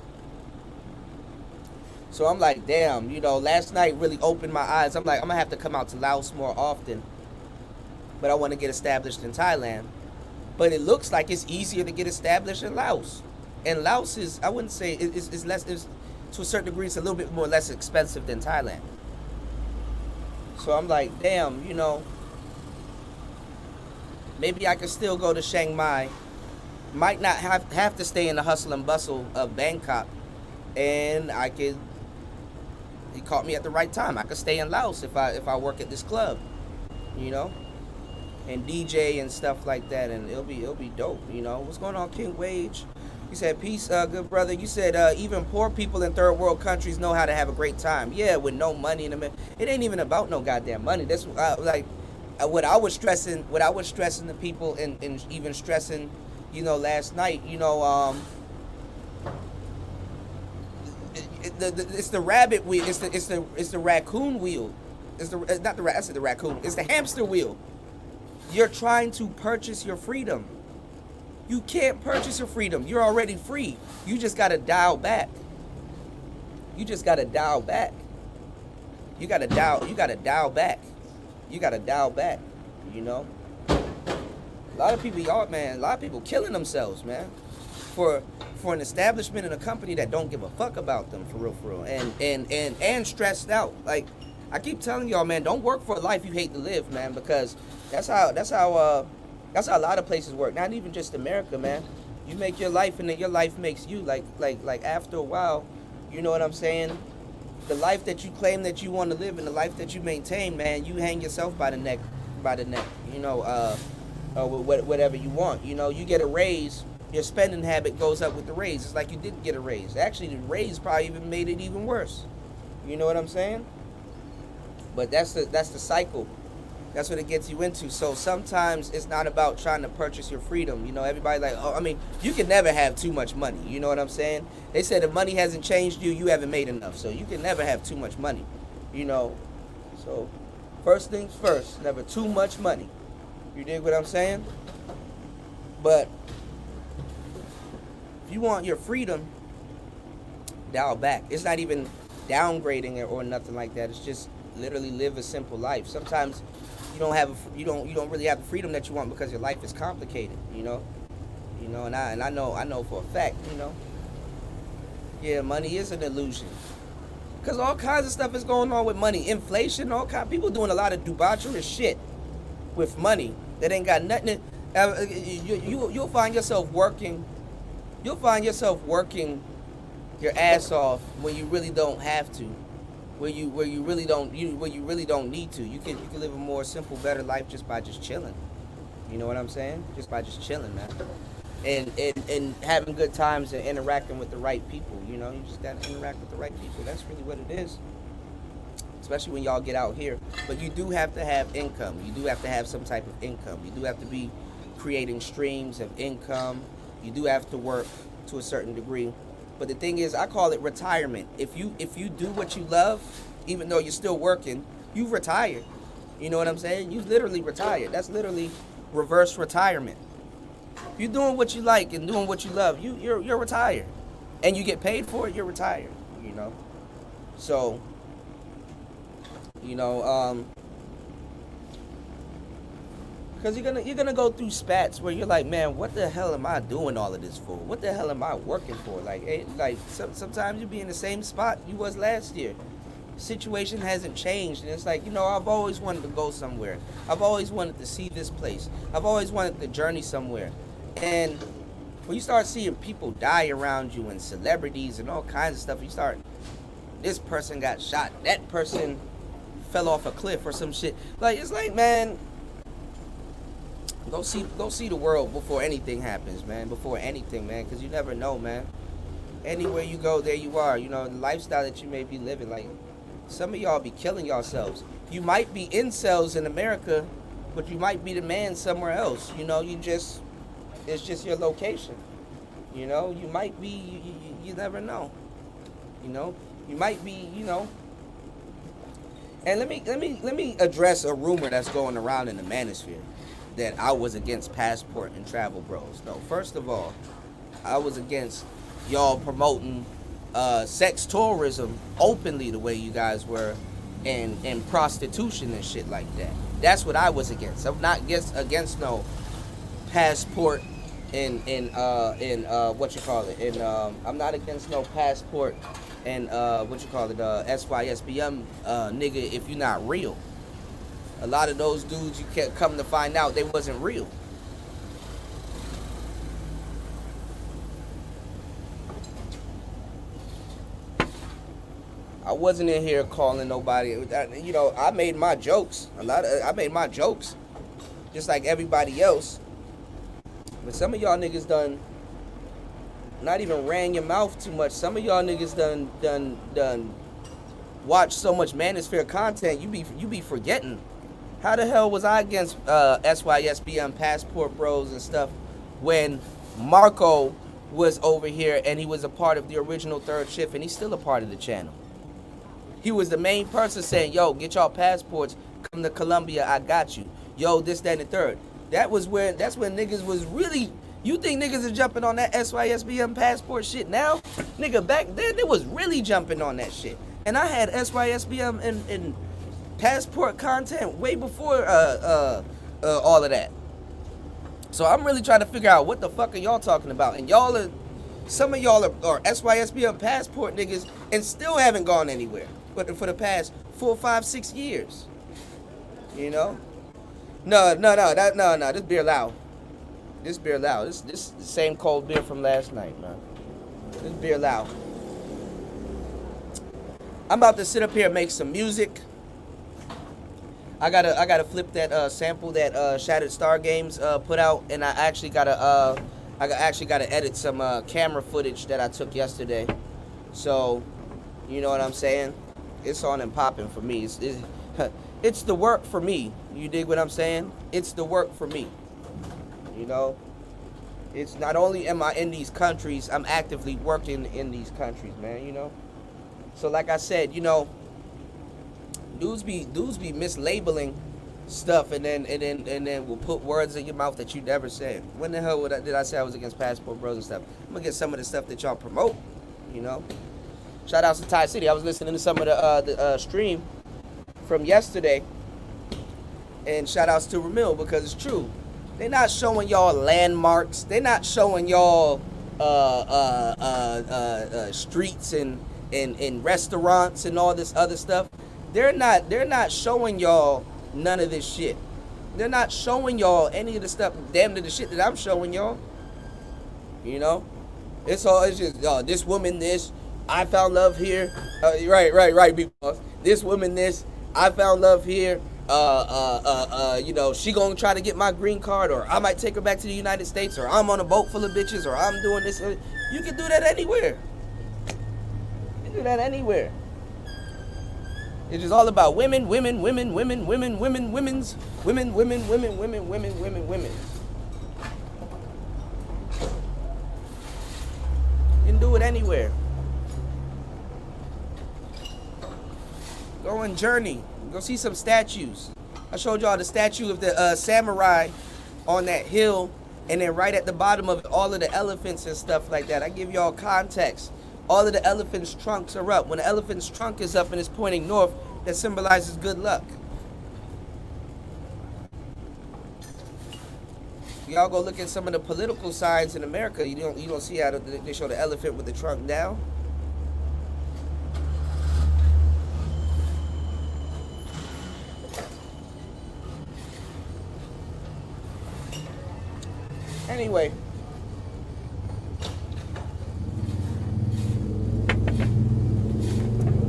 So I'm like, damn, last night really opened my eyes. I'm like, I'm going to have to come out to Laos more often. But I want to get established in Thailand. But it looks like it's easier to get established in Laos. And Laos is, I wouldn't say, it's less... to a certain degree, it's a little bit more less expensive than Thailand. So I'm like, damn, maybe I could still go to Chiang Mai. Might not have to stay in the hustle and bustle of Bangkok. And he caught me at the right time. I could stay in Laos if I work at this club, and DJ and stuff like that, and it'll be dope. What's going on, King Wage? You said, peace, good brother. You said, even poor people in third world countries know how to have a great time. Yeah, with no money in them. It ain't even about no goddamn money. That's what I was stressing. What I was stressing the people, and even stressing, last night. It's the rabbit wheel. It's the raccoon wheel. It's not the I said the raccoon. It's the hamster wheel. You're trying to purchase your freedom. You can't purchase your freedom. You're already free. You just gotta dial back. You just gotta dial back. You gotta dial back. You gotta dial back. A lot of people killing themselves, man. For an establishment and a company that don't give a fuck about them, for real. And stressed out. Like, I keep telling y'all, man, don't work for a life you hate to live, man, because that's how a lot of places work. Not even just America, man. You make your life, and then your life makes you. Like after a while, you know what I'm saying? The life that you claim that you want to live, and the life that you maintain, man, you hang yourself by the neck. Whatever you want. You get a raise, your spending habit goes up with the raise. It's like you didn't get a raise. Actually, the raise probably even made it even worse. You know what I'm saying? But that's the cycle. That's what it gets you into. So sometimes it's not about trying to purchase your freedom. Everybody you can never have too much money. You know what I'm saying? They said if money hasn't changed you, you haven't made enough. So you can never have too much money. So first things first, never too much money. You dig what I'm saying? But if you want your freedom, dial back. It's not even downgrading it or nothing like that. It's just literally live a simple life. Sometimes you don't really have the freedom that you want because your life is complicated, and I know for a fact, yeah, money is an illusion. Because all kinds of stuff is going on with money. Inflation, all kinds of people doing a lot of debaucherous shit with money that ain't got nothing you'll find yourself working your ass off when you really don't have to. Where you really don't need to. You can live a more simple, better life just by just chilling. You know what I'm saying? Just by just chilling, man. And having good times and interacting with the right people. You just gotta interact with the right people. That's really what it is. Especially when y'all get out here. But you do have to have income. You do have to have some type of income. You do have to be creating streams of income. You do have to work to a certain degree. But the thing is, I call it retirement. If you do what you love, even though you're still working, you've retired. You know what I'm saying? You've literally retired. That's literally reverse retirement. If you're doing what you like and doing what you love, you're retired. And you get paid for it, you're retired. So, because you're gonna go through spats where you're like, man, what the hell am I doing all of this for? What the hell am I working for? Sometimes you be in the same spot you was last year. Situation hasn't changed, and it's like, I've always wanted to go somewhere. I've always wanted to see this place. I've always wanted to journey somewhere. And when you start seeing people die around you and celebrities and all kinds of stuff, this person got shot, that person fell off a cliff or some shit. It's like, man, Go see the world before anything happens, man. Before anything, man, because you never know, man. Anywhere you go, there you are. The lifestyle that you may be living. Like, some of y'all be killing yourselves. You might be incels in America, but you might be the man somewhere else. It's just your location. You might be. You never know. You might be. And let me address a rumor that's going around in the manosphere, that I was against Passport and Travel Bros. No, first of all, I was against y'all promoting sex tourism openly the way you guys were, and prostitution and shit like that. That's what I was against. I'm not against no Passport and what you call it. And I'm not against no Passport and SYSBM nigga if you're not real. A lot of those dudes, you can't come to find out they wasn't real. I wasn't in here calling nobody. I made my jokes. I made my jokes, just like everybody else. But some of y'all niggas not even ran your mouth too much. Some of y'all niggas done watch so much Manosphere content, you be forgetting. How the hell was I against SYSBM Passport Bros and stuff when Marco was over here and he was a part of the original Third Shift and he's still a part of the channel? He was the main person saying, yo, get y'all passports, come to Colombia, I got you. Yo, this, that, and the third. That's when niggas was really, you think niggas are jumping on that SYSBM passport shit now? Nigga, back then, they was really jumping on that shit. And I had SYSBM and passport content way before all of that. So I'm really trying to figure out what the fuck are y'all talking about. And y'all are, some of y'all are SYSBM passport niggas and still haven't gone anywhere. But for the past 4, 5, 6 years. You know? No, this beer loud. This beer loud. This the same cold beer from last night, man. This beer loud. I'm about to sit up here and make some music. I gotta flip that sample that Shattered Star Games put out, and I actually gotta edit some camera footage that I took yesterday. So, you know what I'm saying? It's on and popping for me. It's the work for me. You dig what I'm saying? It's the work for me. You know? It's not only am I in these countries, I'm actively working in these countries, man, you know? So like I said, you know, dudes be mislabeling stuff and then will put words in your mouth that you never said. When the hell did I say I was against Passport Bros and stuff? I'm gonna get some of the stuff that y'all promote, you know? Shout out to Thai City. I was listening to some of the stream from yesterday, and shout outs to Ramil, because it's true. They're not showing y'all landmarks. They're not showing y'all streets and restaurants and all this other stuff. They're not showing y'all none of this shit. They're not showing y'all any of the stuff, damn to the shit that I'm showing y'all. You know? It's just, this woman, this, I found love here. Right, big boss. This woman, this, I found love here. You know, she gonna try to get my green card, or I might take her back to the United States, or I'm on a boat full of bitches, or I'm doing this. You can do that anywhere. You can do that anywhere. It's just all about women. You can do it anywhere. Go on Journey. Go see some statues. I showed y'all the statue of the samurai on that hill, and then right at the bottom of it, all of the elephants and stuff like that. I give y'all context. All of the elephants' trunks are up. When the elephant's trunk is up and it's pointing north, that symbolizes good luck. Y'all go look at some of the political signs in America. You don't see how they show the elephant with the trunk down. Anyway,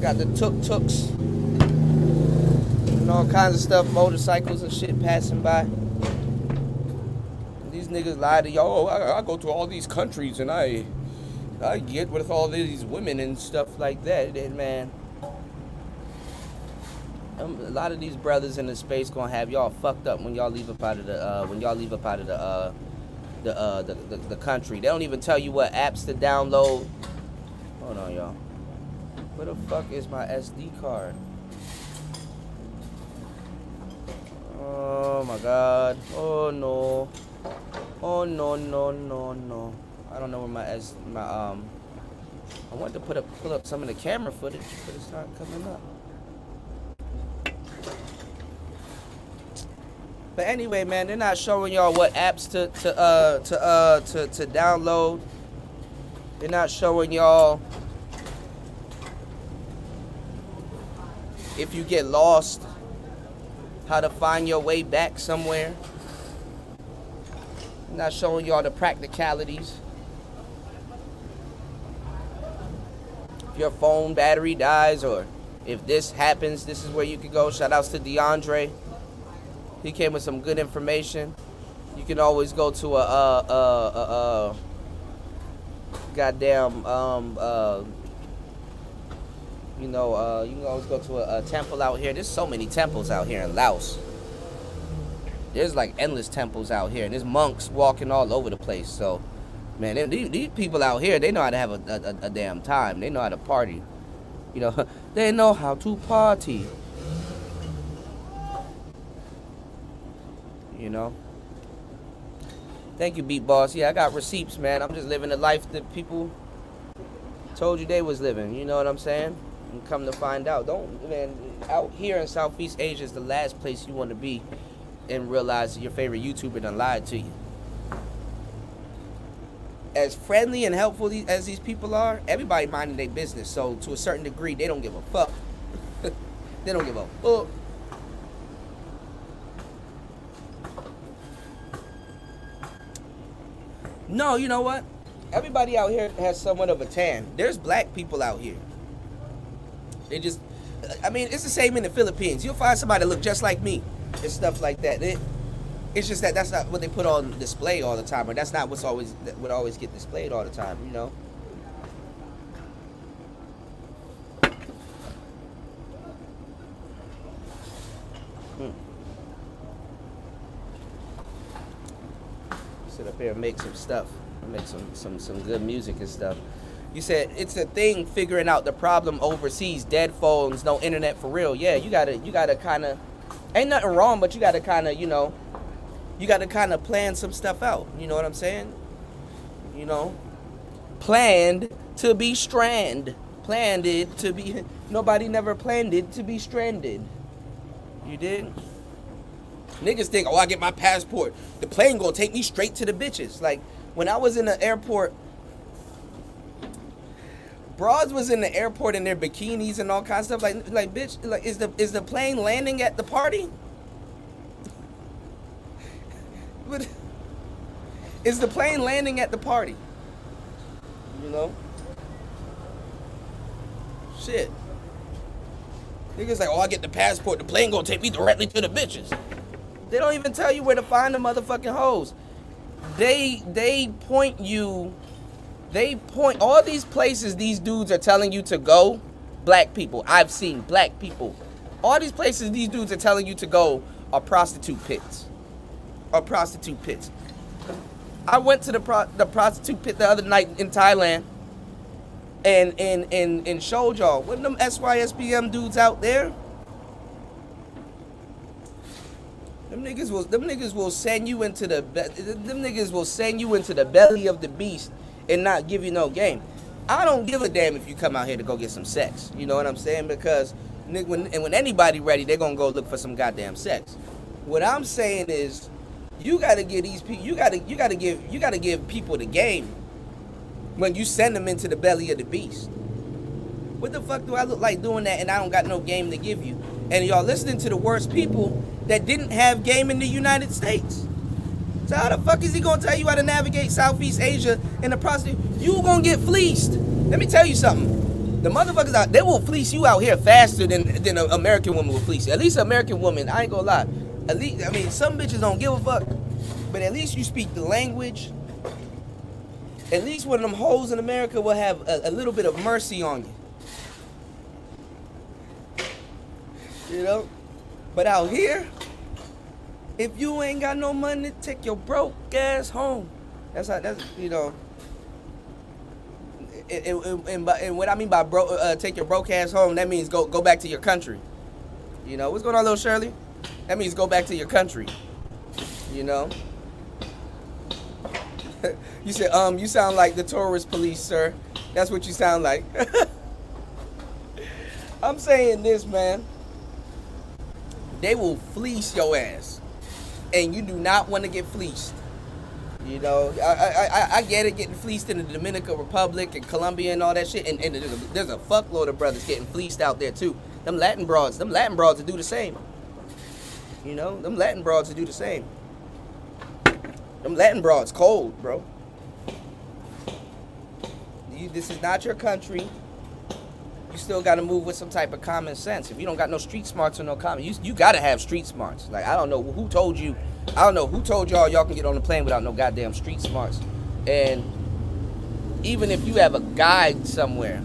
got the tuk-tuks and all kinds of stuff, motorcycles and shit passing by. And these niggas lie to y'all, I go to all these countries and I get with all these women and stuff like that. And man, a lot of these brothers in the space gonna have y'all fucked up when y'all leave up out of the country. They don't even tell you what apps to download. Hold on, y'all. Where the fuck is my SD card? Oh my god. Oh no. Oh no. I don't know where my I wanted to pull up some of the camera footage, but it's not coming up. But anyway, man, they're not showing y'all what apps to download. They're not showing y'all if you get lost, how to find your way back somewhere. They're not showing y'all the practicalities. If your phone battery dies, or if this happens, this is where you can go. Shout outs to DeAndre. He came with some good information. You can always go to goddamn, you can always go to a temple out here. There's so many temples out here in Laos. There's like endless temples out here, and there's monks walking all over the place. So, man, these people out here, they know how to have a damn time. They know how to party. You know, they know how to party. You know. Thank you, Beat Boss. Yeah, I got receipts, man. I'm just living the life that people told you they was living. You know what I'm saying? And come to find out, out here in Southeast Asia is the last place you want to be, and realize that your favorite YouTuber done lied to you. As friendly and helpful as these people are, everybody minding their business. So to a certain degree, they don't give a fuck. They don't give a fuck. No, you know what? Everybody out here has somewhat of a tan. There's black people out here. They just, it's the same in the Philippines. You'll find somebody that look just like me and stuff like that. It's just that that's not what they put on display all the time, or that's not what always get displayed all the time, you know. Sit up here and make some stuff, make some good music and stuff. You said it's a thing figuring out the problem overseas. Dead phones, no internet for real. Yeah, you gotta kind of, ain't nothing wrong, but you gotta kind of, you gotta kind of plan some stuff out. You know what I'm saying? You know, planned to be stranded. Planned it to be, nobody never planned it to be stranded. You did? Niggas think, oh, I get my passport, the plane gonna take me straight to the bitches. Like, when I was in the airport, broads was in the airport in their bikinis and all kinds of stuff. Like bitch, like is the plane landing at the party? But is the plane landing at the party? You know? Shit. Niggas like, oh, I get the passport, the plane gonna take me directly to the bitches. They don't even tell you where to find the motherfucking hoes. They point all these places these dudes are telling you to go. Black people, I've seen black people. All these places these dudes are telling you to go are prostitute pits. I went to the prostitute pit the other night in Thailand and showed y'all. Wasn't them SYSBM dudes out there? Them niggas will send you into the belly of the beast and not give you no game. I don't give a damn if you come out here to go get some sex. You know what I'm saying? Because when anybody ready, they're gonna go look for some goddamn sex. What I'm saying is, you gotta give these people, you gotta give people the game when you send them into the belly of the beast. What the fuck do I look like doing that and I don't got no game to give you? And y'all listening to the worst people that didn't have game in the United States. So how the fuck is he gonna tell you how to navigate Southeast Asia in the prostitute? You gonna get fleeced. Let me tell you something. The motherfuckers out, they will fleece you out here faster than an American woman will fleece you. At least an American woman, I ain't gonna lie. At least, some bitches don't give a fuck, but at least you speak the language. At least one of them hoes in America will have a little bit of mercy on you. You know? But out here, if you ain't got no money, take your broke ass home. That's you know. And what I mean by take your broke ass home, that means go back to your country. You know, what's going on, little Shirley? That means go back to your country. You know. You said, you sound like the tourist police, sir. That's what you sound like. I'm saying this, man. They will fleece your ass, and you do not want to get fleeced. You know, I get it, getting fleeced in the Dominican Republic and Colombia and all that shit, and there's a fuckload of brothers getting fleeced out there too. Them Latin broads to do the same. You know, them Latin broads to do the same. Them Latin broads cold, bro. This is not your country. You still got to move with some type of common sense. If you don't got no street smarts or no common, you got to have street smarts. Like, I don't know who told you. I don't know who told y'all can get on the plane without no goddamn street smarts. And even if you have a guide somewhere,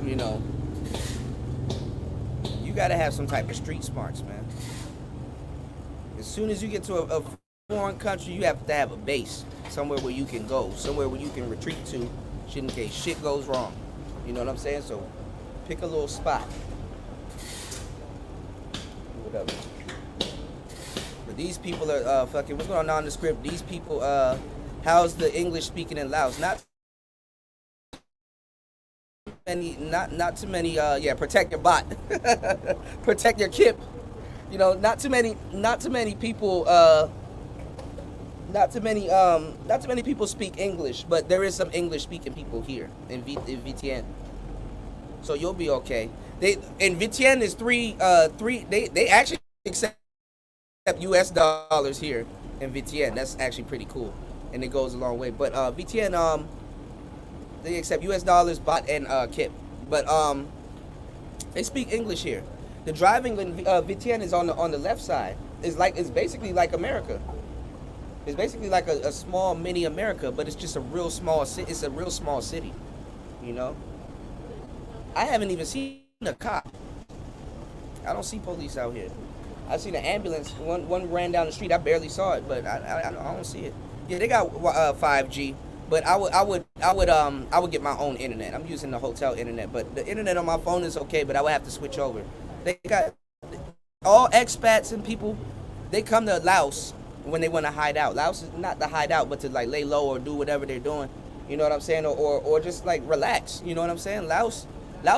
you know, you gotta have some type of street smarts, man. As soon as you get to a foreign country, you have to have a base, somewhere where you can go, somewhere where you can retreat to, in case shit goes wrong. You know what I'm saying? So pick a little spot. Whatever. But these people are fucking. What's going on in the script? These people. How's the English speaking in Laos? Not many. Not too many. Yeah. Protect your bot. Protect your kip. You know. Not too many people. Not too many people speak English, but there is some English speaking people here in Vientiane. So you'll be okay. In Vientiane is three. They actually accept U.S. dollars here in Vientiane. That's actually pretty cool, and it goes a long way. But Vientiane, they accept U.S. dollars, baht, and kip. But they speak English here. The driving in Vientiane is on the left side. It's basically like America. It's basically like a small mini America, but it's just a real small city. It's a real small city, you know. I haven't even seen a cop. I don't see police out here. I seen an ambulance. One ran down the street. I barely saw it, but I don't see it. Yeah, they got 5G, but I would get my own internet. I'm using the hotel internet, but the internet on my phone is okay. But I would have to switch over. They got all expats and people. They come to Laos when they want to hide out. Laos is not to hide out, but to like lay low or do whatever they're doing. You know what I'm saying? Or just like relax. You know what I'm saying? Laos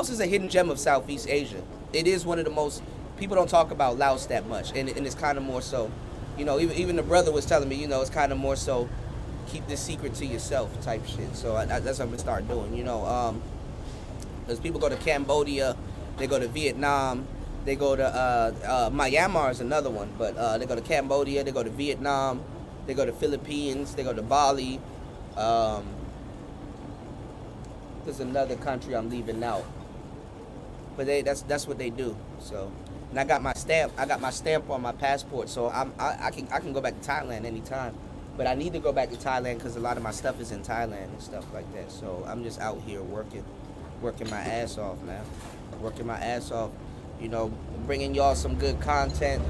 is a hidden gem of Southeast Asia. It is one of the most, people don't talk about Laos that much, and it's kind of more so, you know, even the brother was telling me, you know, it's kind of more so keep this secret to yourself type shit. So that's what I'm gonna start doing, you know. Because people go to Cambodia, they go to Vietnam, they go to Myanmar is another one, but they go to Cambodia, they go to Vietnam, they go to Philippines, they go to Bali. There's another country I'm leaving out, but that's what they do. So, and I got my stamp. I got my stamp on my passport, so I can go back to Thailand anytime. But I need to go back to Thailand because a lot of my stuff is in Thailand and stuff like that. So I'm just out here working my ass off, man. Working my ass off. You know, bringing y'all some good content.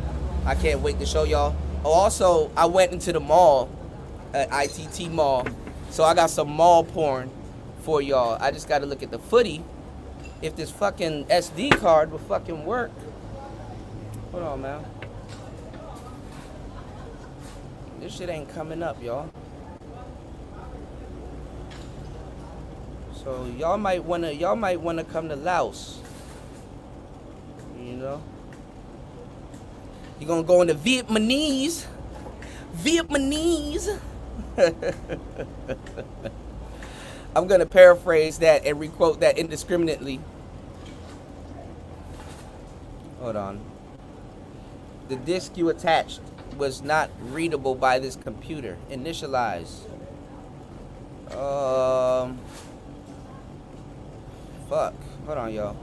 I can't wait to show y'all. Oh, also, I went into the mall at ITT Mall, so I got some mall porn for y'all. I just gotta look at the footy if this fucking SD card will fucking work. Hold on, man. This shit ain't coming up, y'all. So y'all might wanna come to Laos. You know? You're gonna go into Vietnamese. I'm going to paraphrase that and requote that indiscriminately. Hold on. The disk you attached was not readable by this computer. Initialize. Fuck. Hold on, y'all.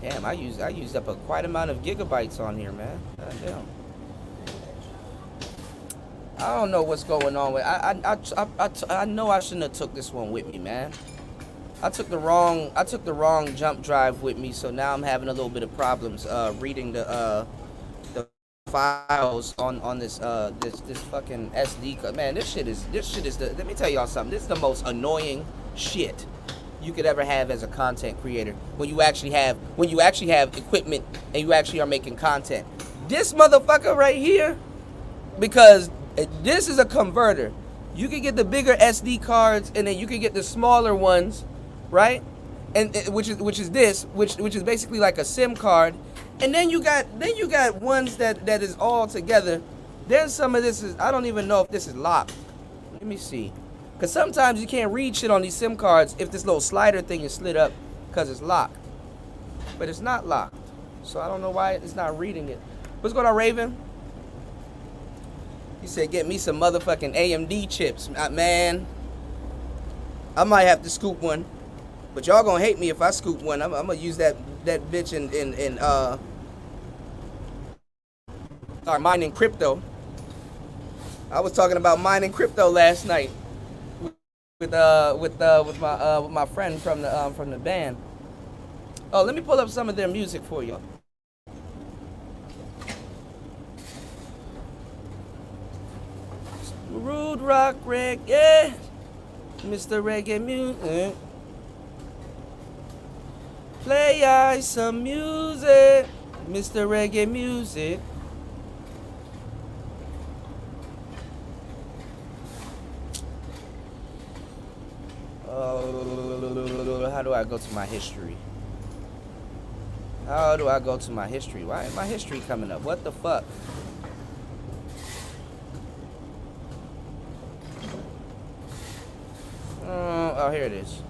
Damn, I used up quite amount of gigabytes on here, man. God damn. I don't know what's going on with. I know I shouldn't have took this one with me, man. I took the wrong jump drive with me, so now I'm having a little bit of problems reading the files on this fucking SD card. Man, this shit is let me tell y'all something. This is the most annoying shit you could ever have as a content creator. When you actually have equipment and you actually are making content. This motherfucker right here, because this is a converter. You can get the bigger SD cards, and then you can get the smaller ones, right? And which is basically like a SIM card. And then you got ones that is all together. Then some of this is, I don't even know if this is locked. Let me see. Because sometimes you can't read shit on these SIM cards if this little slider thing is slid up because it's locked. But it's not locked. So I don't know why it's not reading it. What's going on, Raven? He said, get me some motherfucking AMD chips. Man, I might have to scoop one. But y'all gonna hate me if I scoop one. I'm gonna use that bitch in start mining crypto. I was talking about mining crypto last night. with my friend from the band. Oh, let me pull up some of their music for you. Rude rock reggae, Mr. Reggae Music. Play I some music, Mr. Reggae Music. How do I go to my history? How do I go to my history? Why is my history coming up? What the fuck? Oh, here it is.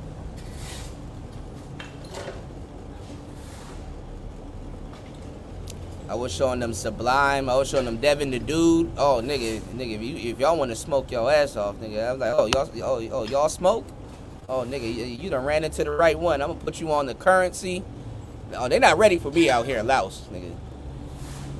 I was showing them Sublime. I was showing them Devin the Dude. Oh, nigga, if y'all want to smoke your ass off, nigga, I was like, y'all smoke? Oh, nigga, you done ran into the right one. I'm gonna put you on the Currency. Oh, they not ready for me out here in Laos, nigga.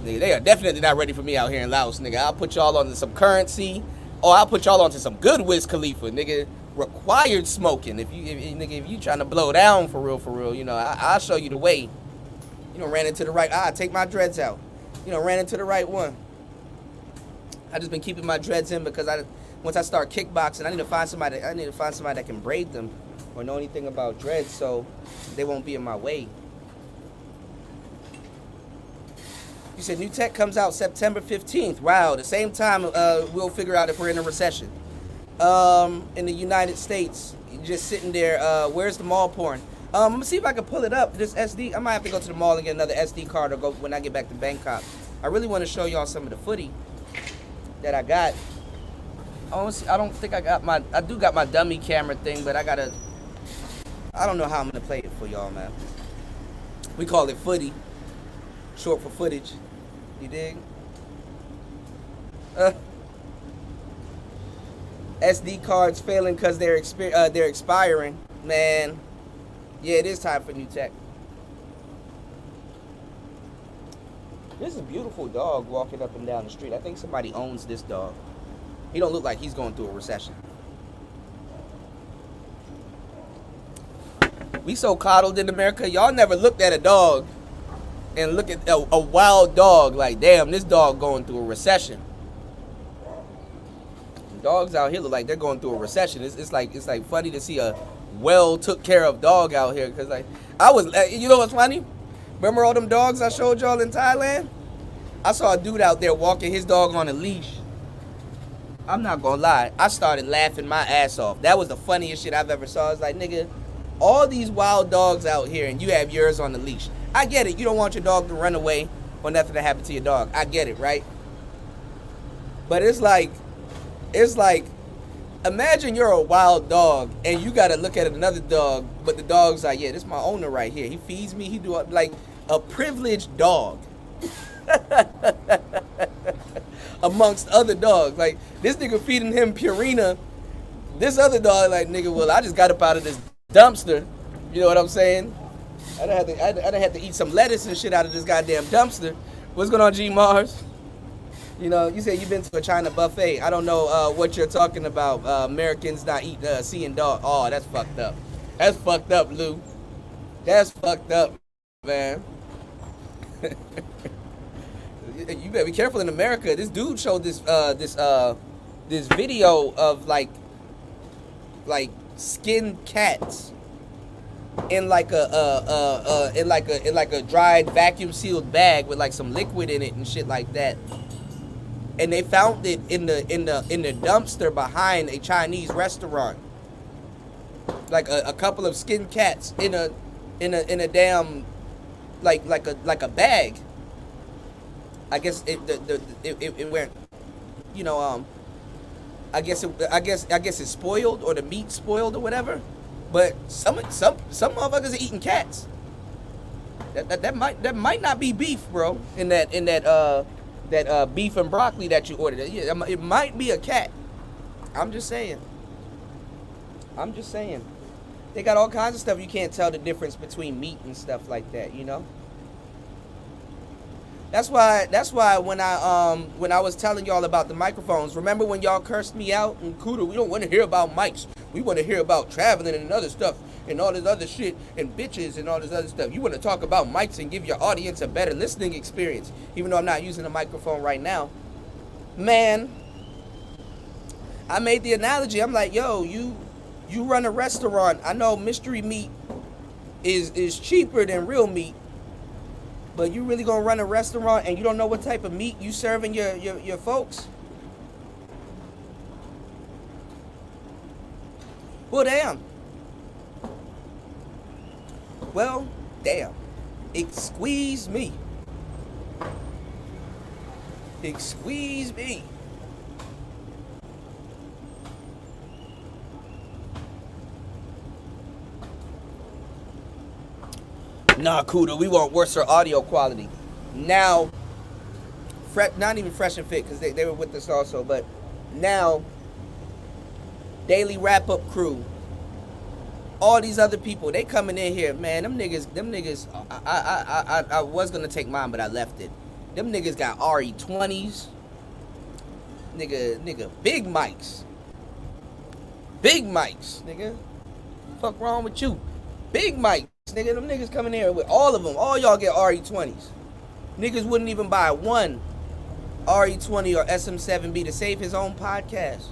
Nigga, they are definitely not ready for me out here in Laos, nigga. I'll put y'all onto some Currency. Oh, I'll put y'all onto some good Wiz Khalifa, nigga. Required smoking. If you trying to blow down for real, you know, I'll show you the way. You know, ran into the right. Take my dreads out. You know, ran into the right one. I just been keeping my dreads in because once I start kickboxing, I need to find somebody that can braid them or know anything about dreads, so they won't be in my way. You said new tech comes out September 15th. Wow, the same time we'll figure out if we're in a recession. In the United States, just sitting there. Where's the mall porn? I'm gonna see if I can pull it up. This SD, I might have to go to the mall and get another SD card or go when I get back to Bangkok. I really want to show y'all some of the footy that I got. I don't think I do got my dummy camera thing, but I don't know how I'm gonna play it for y'all, man. We call it footy, short for footage. You dig? SD cards failing because they're expiring, man. Yeah, it is time for new tech. This is a beautiful dog walking up and down the street. I think somebody owns this dog. He don't look like he's going through a recession. We so coddled in America. Y'all never looked at a dog and look at a wild dog like, damn, this dog going through a recession. Dogs out here look like they're going through a recession. It's like funny to see a well took care of dog out here, because like you know what's funny? Remember all them dogs I showed y'all in Thailand? I saw a dude out there walking his dog on a leash. I'm not gonna lie, I started laughing my ass off. That was the funniest shit I've ever saw. I was like, nigga, all these wild dogs out here and you have yours on the leash. I get it, you don't want your dog to run away or nothing to happen to your dog. I get it, right? But it's like, imagine you're a wild dog and you gotta look at another dog, but the dog's like, yeah, this is my owner right here. He feeds me, he do like a privileged dog. Amongst other dogs. Like, this nigga feeding him Purina. This other dog like, nigga, well, I just got up out of this dumpster. You know what I'm saying? I done had to eat some lettuce and shit out of this goddamn dumpster. What's going on, G Mars? You know, you said you've been to a China buffet. I don't know what you're talking about. Americans not seeing dog. Oh, that's fucked up. That's fucked up, Lou. That's fucked up, man. You better be careful in America. This dude showed this video of like skinned cats in like a dried vacuum sealed bag with like some liquid in it and shit like that. And they found it in the dumpster behind a Chinese restaurant. Like a couple of skinned cats in a damn like a bag. I guess it went, you know, I guess it's spoiled, or the meat spoiled or whatever. But some motherfuckers are eating cats. That might not be beef, bro. In that beef and broccoli that you ordered. Yeah, it might be a cat. I'm just saying. They got all kinds of stuff you can't tell the difference between meat and stuff like that, you know? That's why when I was telling y'all about the microphones, remember when y'all cursed me out and Cuda, we don't want to hear about mics. We want to hear about traveling and other stuff and all this other shit and bitches and all this other stuff. You want to talk about mics and give your audience a better listening experience, even though I'm not using a microphone right now. Man, I made the analogy. I'm like, yo, you run a restaurant. I know mystery meat is cheaper than real meat. But you really gonna run a restaurant and you don't know what type of meat you serving your folks? Well, damn. Well, damn. Excuse me. Excuse me. Nah, Cuda, we want worse audio quality. Now, not even Fresh and Fit, because they were with us also, but now, Daily Wrap-Up Crew, all these other people, they coming in here, man, them niggas, I was going to take mine, but I left it. Them niggas got RE20s, nigga, big mics. Big mics, nigga. Fuck wrong with you? Big mics. Nigga, them niggas coming here with all of them. All y'all get RE20s. Niggas wouldn't even buy one RE20 or SM7B to save his own podcast.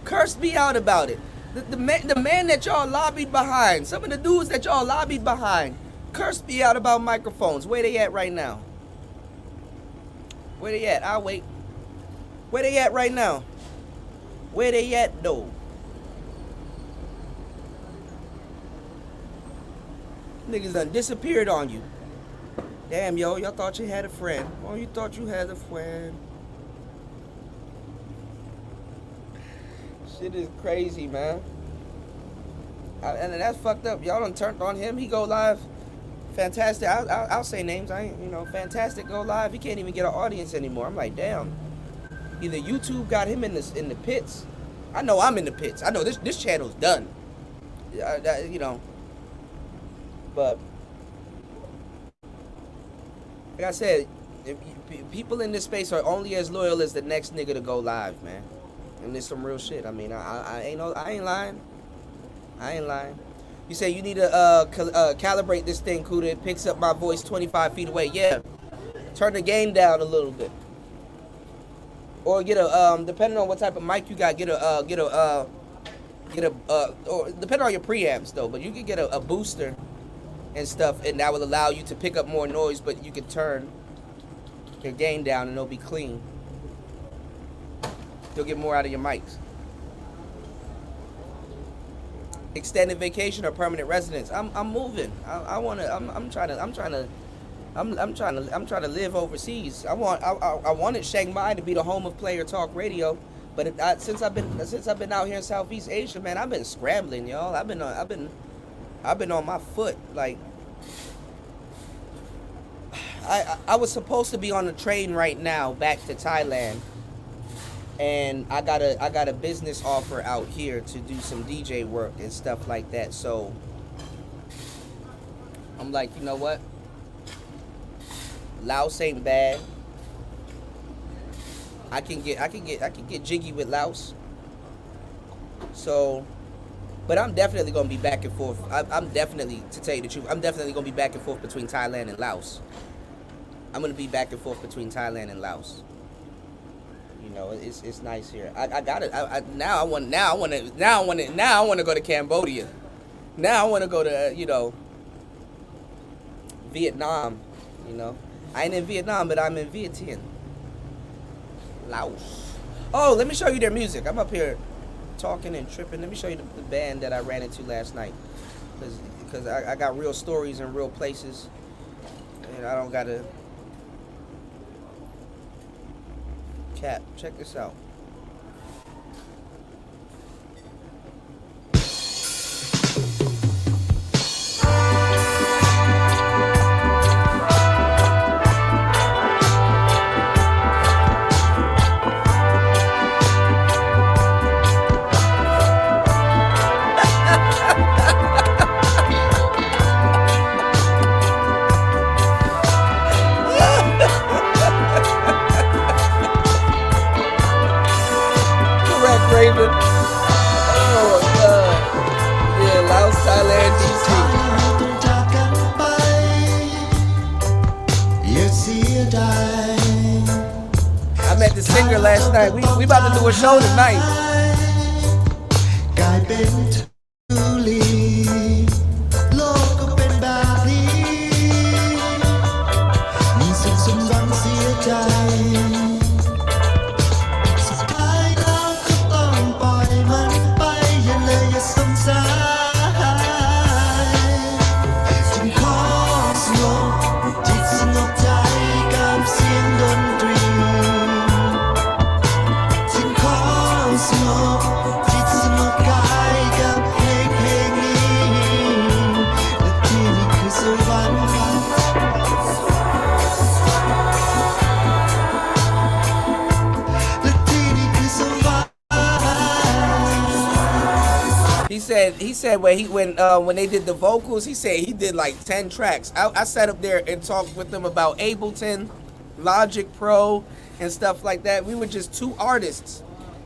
Cursed me out about it. The man that y'all lobbied behind, some of the dudes that y'all lobbied behind, cursed me out about microphones. Where they at right now? Where they at? I'll wait. Where they at right now? Where they at though? Niggas done disappeared on you. Damn, yo, y'all thought you had a friend. Oh, you thought you had a friend. Shit is crazy, man. And that's fucked up. Y'all done turned on him. He go live. Fantastic. I'll say names. I ain't, Fantastic go live. He can't even get an audience anymore. I'm like, damn. Either YouTube got him in the pits. I know I'm in the pits. I know this channel's done. But like I said, people in this space are only as loyal as the next nigga to go live, man. And there's some real shit. I mean, I ain't lying. I ain't lying. You say you need to calibrate this thing, Cuda. It picks up my voice 25 feet away. Yeah. Turn the gain down a little bit. Or get a depending on what type of mic you got, or depending on your preamps though, but you can get a booster and stuff, and that will allow you to pick up more noise, but you can turn your gain down and it'll be clean. You'll get more out of your mics. Extended vacation or permanent residence. I'm moving. I'm trying to live overseas. I wanted Chiang Mai to be the home of Player Talk Radio, but since I've been out here in Southeast Asia, man, I've been scrambling, y'all. I've been on my foot. Like, I was supposed to be on a train right now back to Thailand, and I got a business offer out here to do some DJ work and stuff like that. So I'm like, you know what? Laos ain't bad. I can get jiggy with Laos. So, but I'm definitely gonna be back and forth. I'm definitely, to tell you the truth, I'm definitely gonna be back and forth between Thailand and Laos. I'm gonna be back and forth between Thailand and Laos. You know, it's nice here. I got it. Now I want to go to Cambodia. Now I want to go to Vietnam. You know, I ain't in Vietnam, but I'm in Vietnam. Laos. Oh, let me show you their music. I'm up here talking and tripping. Let me show you the band that I ran into last night, because I got real stories in real places, and I don't gotta cap. Check this out. singer last night. We about to do a show tonight. He said when they did the vocals, he said he did like 10 tracks. I sat up there and talked with them about Ableton, Logic Pro, and stuff like that. We were just two artists,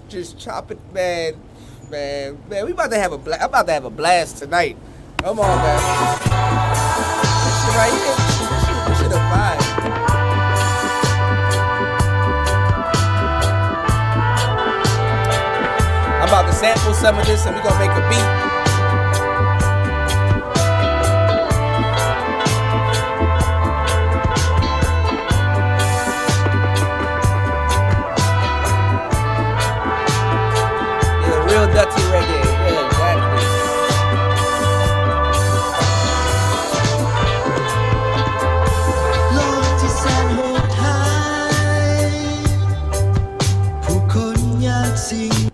just chopping, man. We about to have I'm about to have a blast tonight. Come on, man. This shit right here, this shit a vibe. I'm about to sample some of this and we're gonna make a beat. Yeah, real dirty reggae. Yeah, exactly.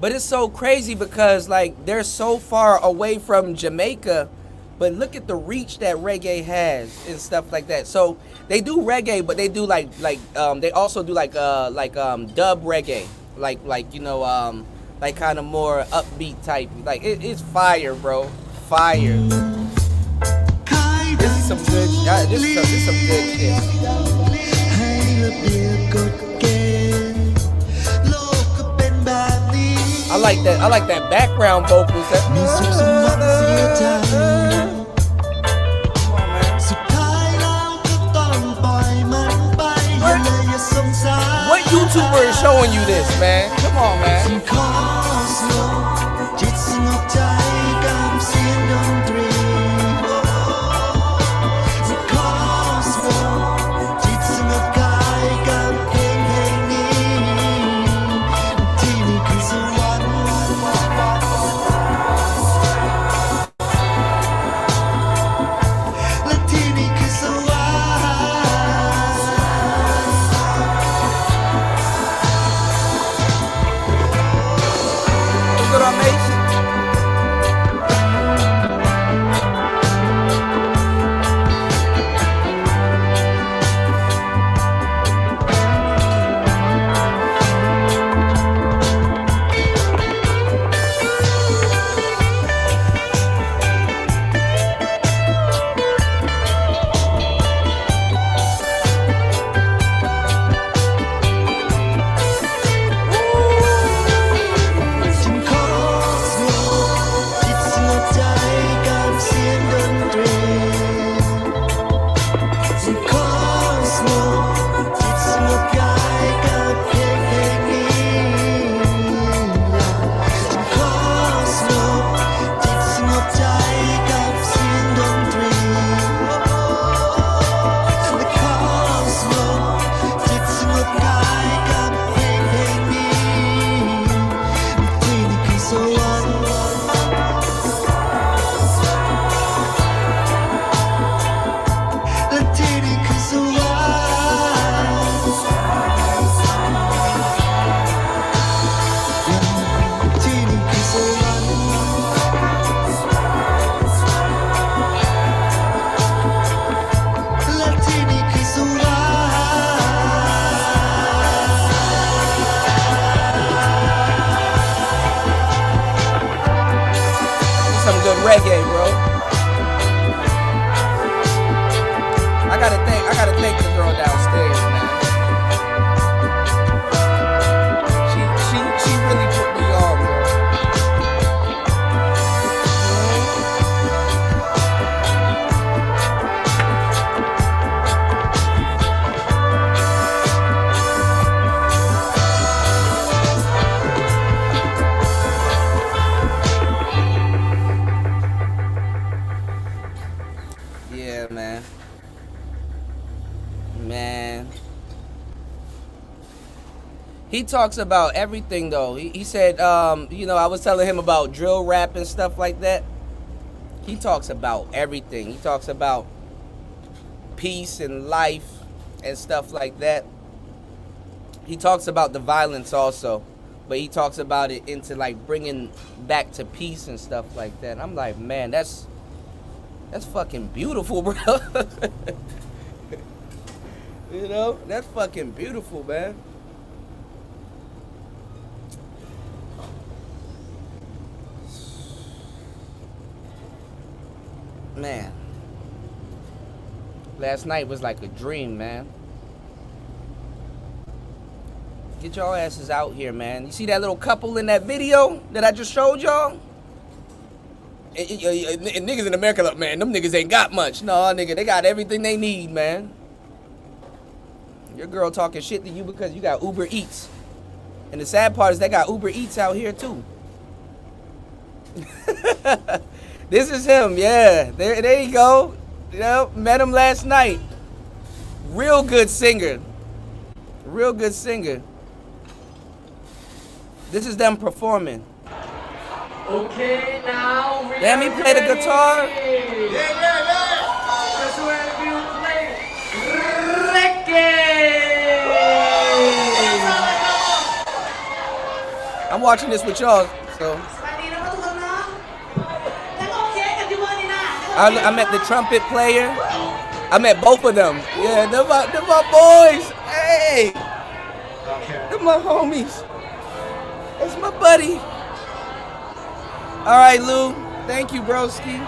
But it's so crazy because like they're so far away from Jamaica, but look at the reach that reggae has and stuff like that. So they do reggae, but they do they also do like dub reggae, like you know like kind of more upbeat type. Like it's fire, bro, fire. This is some good. This is some good shit. I like that. I like that background vocals. Come on, man. What YouTuber is showing you this, man? Come on, man. Reggae, bro. I gotta thank the girl downstairs, man. She really put me on, bro. Yeah, man. Man. He talks about everything, though. He said, you know, I was telling him about drill rap and stuff like that. He talks about everything. He talks about peace and life and stuff like that. He talks about the violence also, but he talks about it into like bringing back to peace and stuff like that. And I'm like, man, that's fucking beautiful, bro. You know, that's fucking beautiful, man. Man, last night was like a dream, man. Get y'all asses out here, man. You see that little couple in that video that I just showed y'all? And niggas in America, look, man, them niggas ain't got much. No, nigga, they got everything they need, man. Your girl talking shit to you because you got Uber Eats. And the sad part is they got Uber Eats out here, too. This is him, yeah. There you go. Yep, met him last night. Real good singer. Real good singer. This is them performing. Okay, now we Let me play the guitar. Yeah. That's where we play reggae. I'm watching this with y'all, so. I met the trumpet player. I met both of them. Yeah, they're my boys. Hey, they're my homies. That's my buddy. All right, Lou. Thank you, broski.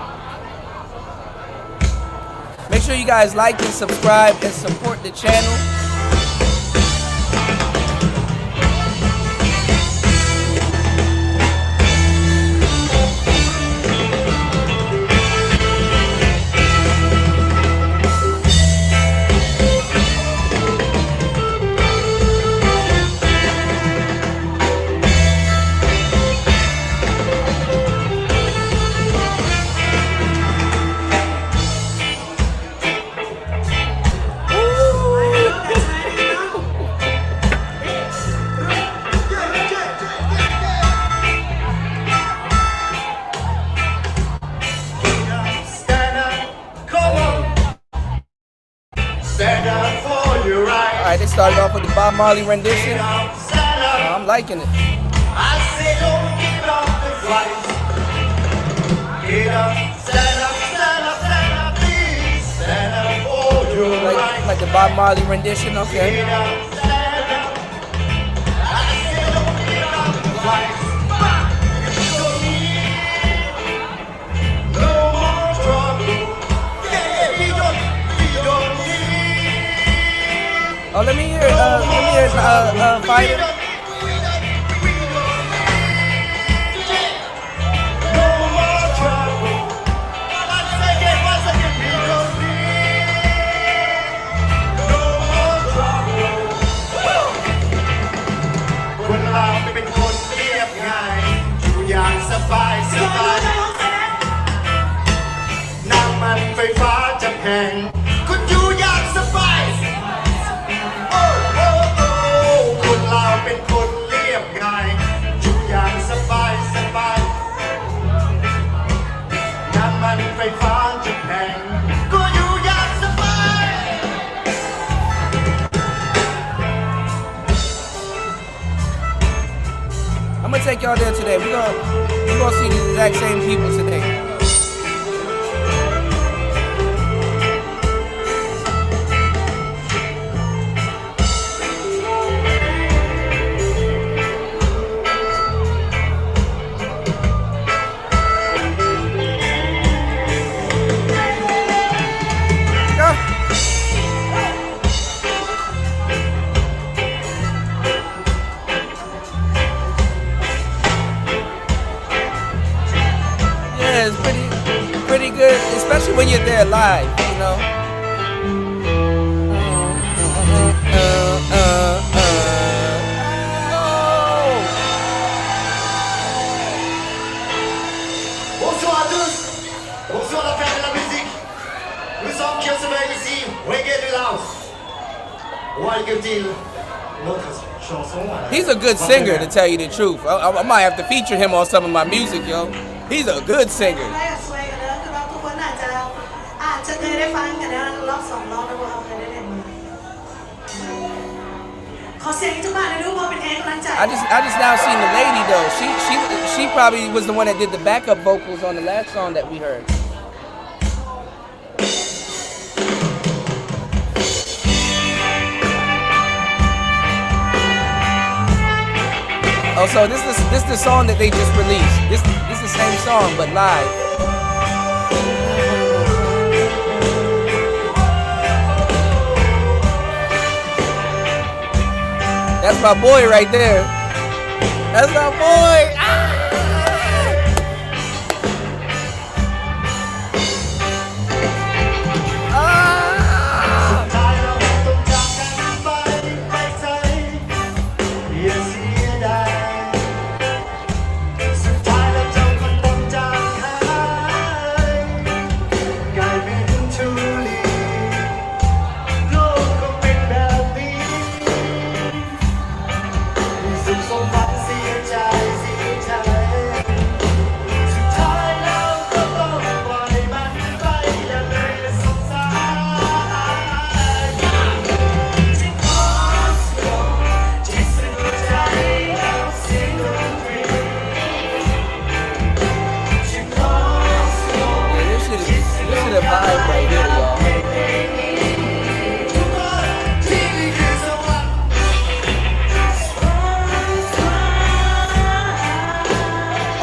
Make sure you guys like and subscribe and support the channel. Alright, they started off with the Bob Marley rendition. I'm liking it. I say don't give up the fight. Get up, stand up, stand up, stand up, please. Stand up for your right. Like the Bob Marley rendition, okay. Get up, stand up. I say don't give up the fight. No more trouble. Yeah, we don't need. Oh, let me hear Fighter. I'm gonna take y'all there today. We're gonna see the exact same people today. It's pretty good, especially when you're there live, you know. Bonsoir à tous, bonsoir la fête de la musique. Nous sommes qui se met ici, Reggae de Laos. Welcome notre chanson. He's a good singer, to tell you the truth. I might have to feature him on some of my music, yo. He's a good singer. สวยกันแล้วคือว่าทุกคนอาจจะเคยได้ฟังกันแล้วรอบสองรอบแล้วพวกเราเคยได้เล่นมาขอเสียงทุกบ้านเลยดูว่าเป็นแรงกำลังใจ I just now seen the lady though. She probably was the one that did the backup vocals on the last song that we heard. Oh, so this is the song that they just released. This is the same song but live. That's my boy right there. That's my boy.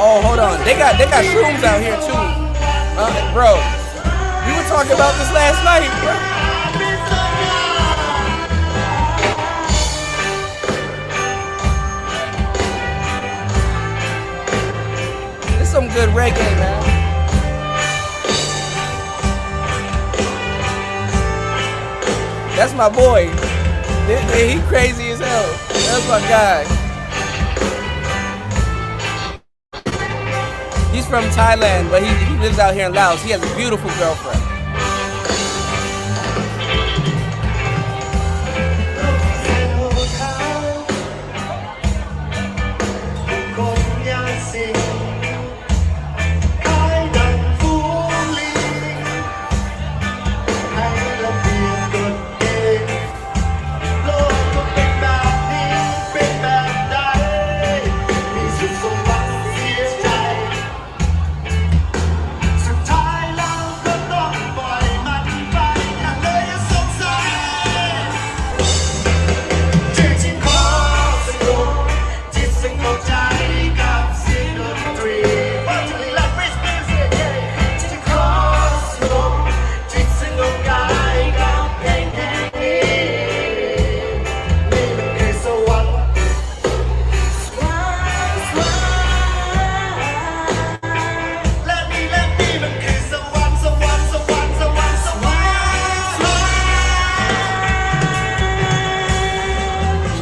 Oh, hold on. They got shrooms out here too. Bro, we were talking about this last night, bro. It's some good reggae, man. That's my boy. He crazy as hell. That's my guy. He's from Thailand, but he lives out here in Laos. He has a beautiful girlfriend.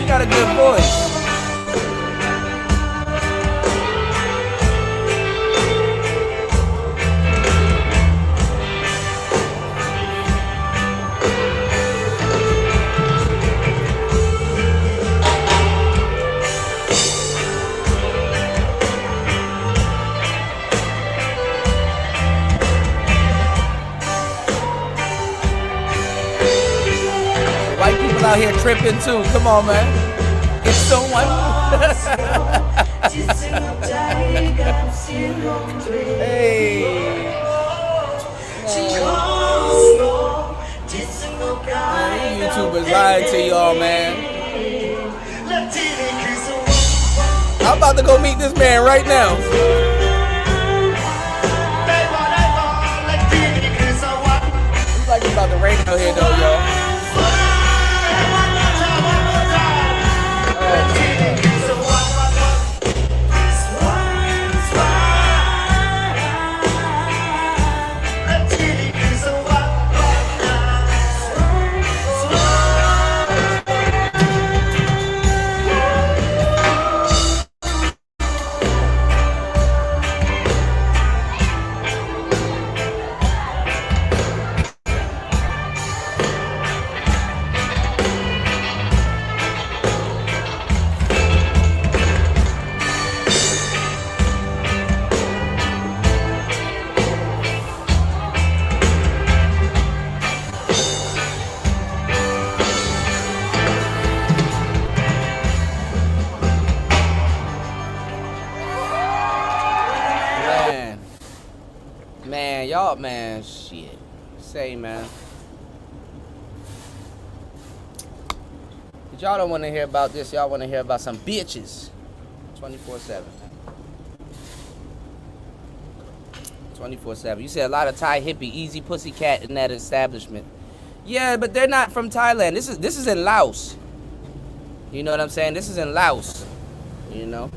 Got a good voice. White people out here tripping too. Come on, man. It's so wonderful. Hey. YouTubers lying to y'all, man. I'm about to go meet this man right now. It's like it's about to rain out here though, y'all. man, shit. Say, man. But y'all don't want to hear about this. Y'all want to hear about some bitches. 24/7. 24/7. You see a lot of Thai hippie, easy pussycat in that establishment. Yeah, but they're not from Thailand. This is in Laos. You know what I'm saying? This is in Laos. You know.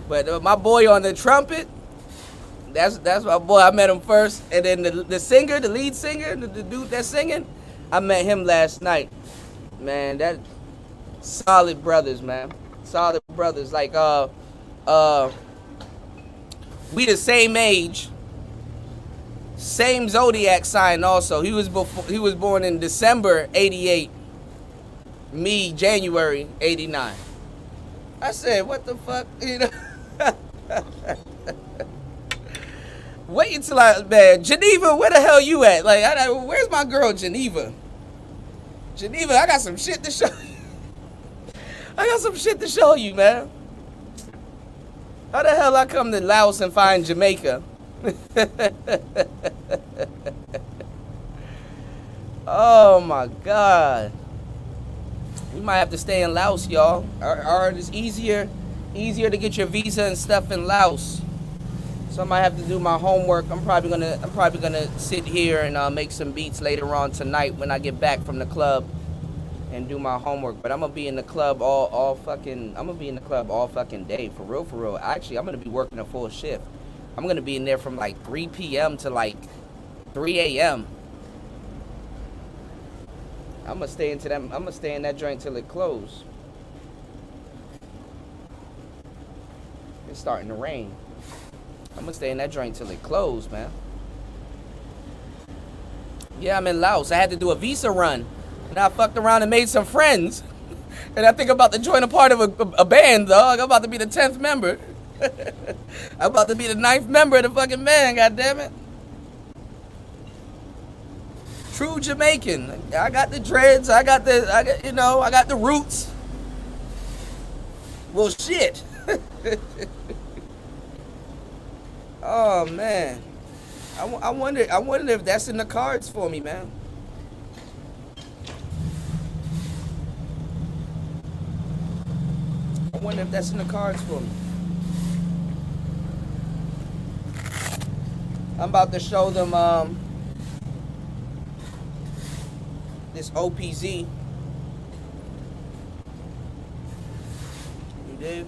But my boy on the trumpet, that's my boy. I met him first, and then the singer, the lead singer, the dude that's singing, I met him last night. Man, that solid brothers, man. Solid brothers. Like we the same age, same zodiac sign. Also, he was born in December '88. Me, January '89. I said, what the fuck, you know? Wait until man, Geneva, where the hell you at? Like, where's my girl, Geneva? Geneva, I got some shit to show you. I got some shit to show you, man. How the hell I come to Laos and find Jamaica? Oh my God. We might have to stay in Laos, y'all. Or it's easier to get your visa and stuff in Laos. So I might have to do my homework. I'm probably gonna sit here and make some beats later on tonight when I get back from the club and do my homework. But I'm gonna be in the club all fucking day, for real. Actually, I'm gonna be working a full shift. I'm gonna be in there from like 3 p.m. to like 3 a.m. I'm gonna stay in that joint till it closes. It's starting to rain. I'm gonna stay in that joint till it closes, man. Yeah, I'm in Laos. I had to do a visa run, and I fucked around and made some friends. And I think I'm about to join a part of a band, dog. I'm about to be the 10th member. I'm about to be the 9th member of the fucking band. God damn it. True Jamaican. I got the dreads. I got the roots. Well, shit. Oh man, I wonder if that's in the cards for me, man. I wonder if that's in the cards for me. I'm about to show them this OPZ. You did?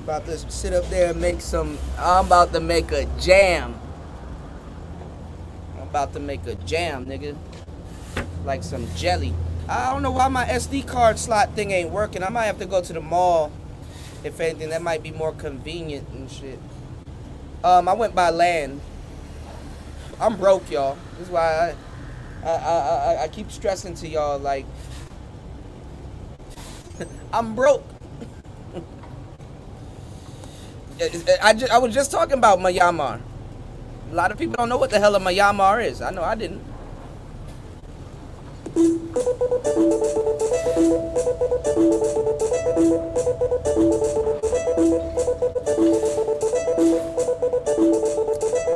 About to sit up there and make some. I'm about to make a jam. I'm about to make a jam, nigga. Like some jelly. I don't know why my SD card slot thing ain't working. I might have to go to the mall. If anything, that might be more convenient and shit. I went by land. I'm broke, y'all. This is why I keep stressing to y'all, like, I'm broke. I was just talking about Myanmar. A lot of people don't know what the hell a Myanmar is. I know I didn't.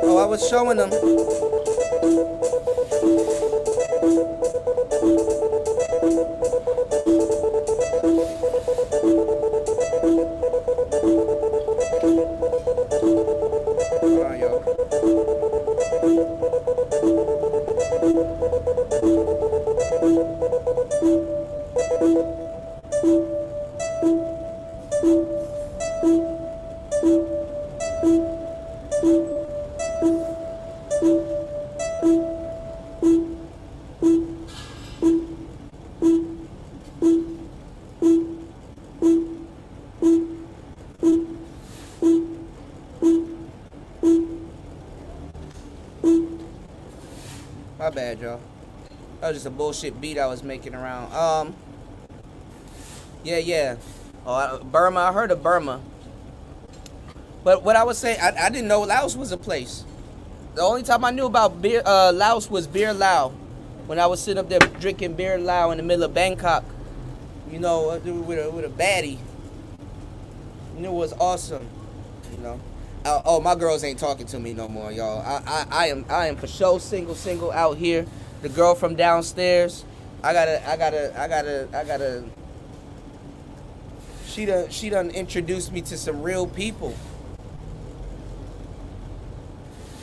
Oh, I was showing them. My bad, y'all. That was just a bullshit beat I was making around. Yeah. Oh, Burma. I heard of Burma. But what I was saying, I didn't know Laos was a place. The only time I knew about beer, Laos was Beer Lao. When I was sitting up there drinking Beer Lao in the middle of Bangkok, you know, with a baddie. You know, it was awesome, you know. Oh, my girls ain't talking to me no more, y'all. I am for sure single out here. The girl from downstairs, I gotta. She done introduced me to some real people.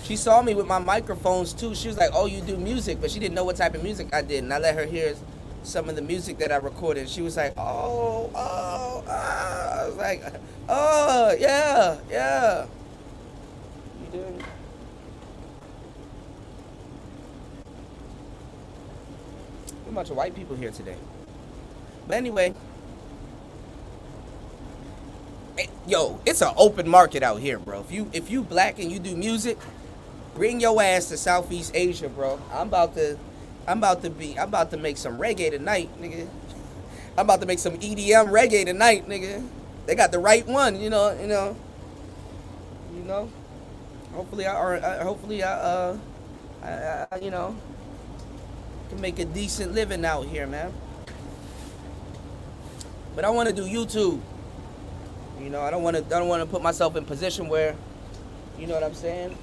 She saw me with my microphones too. She was like, "Oh, you do music," but she didn't know what type of music I did, and I let her hear some of the music that I recorded. She was like, "Oh." I was like, "Oh, yeah." You doing? A bunch of white people here today. But anyway, yo, it's an open market out here, bro. If you black and you do music, bring your ass to Southeast Asia, bro. I'm about to make some reggae tonight, nigga. I'm about to make some EDM reggae tonight, nigga. They got the right one, you know. Hopefully I can make a decent living out here, man. But I want to do YouTube. You know, I don't want to put myself in position where, you know what I'm saying?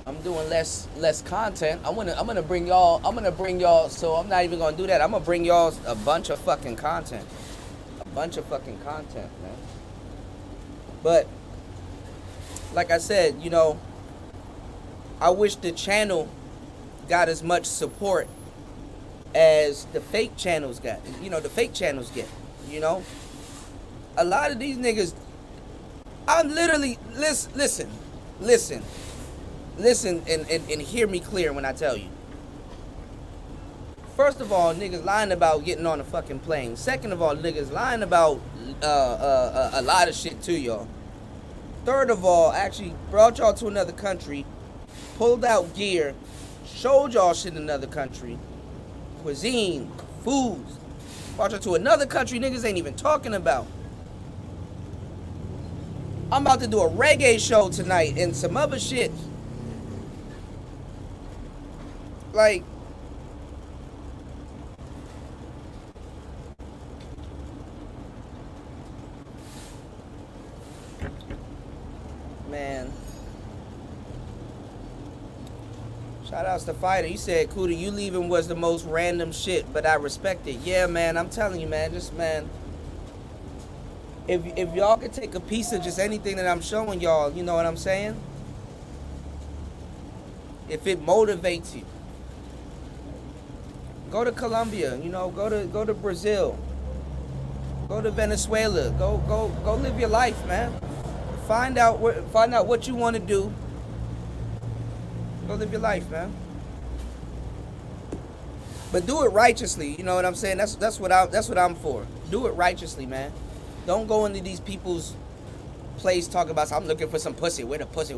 I'm doing less content. I'm gonna bring y'all. So I'm not even gonna do that. I'm gonna bring y'all a bunch of fucking content, man. But like I said, you know, I wish the channel got as much support as the fake channels got. You know, the fake channels get. You know, a lot of these niggas. I'm literally listen, and hear me clear when I tell you. First of all, niggas lying about getting on a fucking plane. Second of all, niggas lying about a lot of shit to y'all. Third of all, actually brought y'all to another country, pulled out gear, showed y'all shit in another country, cuisine, foods, brought y'all to another country niggas ain't even talking about. I'm about to do a reggae show tonight and some other shit. Like, man. Shout outs to Fighter. You said, Kuda, you leaving was the most random shit, but I respect it. Yeah, man, I'm telling you, man. Just, man. If y'all could take a piece of just anything that I'm showing y'all, you know what I'm saying? If it motivates you. Go to Colombia, you know, go to Brazil. Go to Venezuela. Go live your life, man. Find out what you want to do. Go live your life, man. But do it righteously, you know what I'm saying? That's what I'm for. Do it righteously, man. Don't go into these people's place talking about, I'm looking for some pussy. Where the pussy?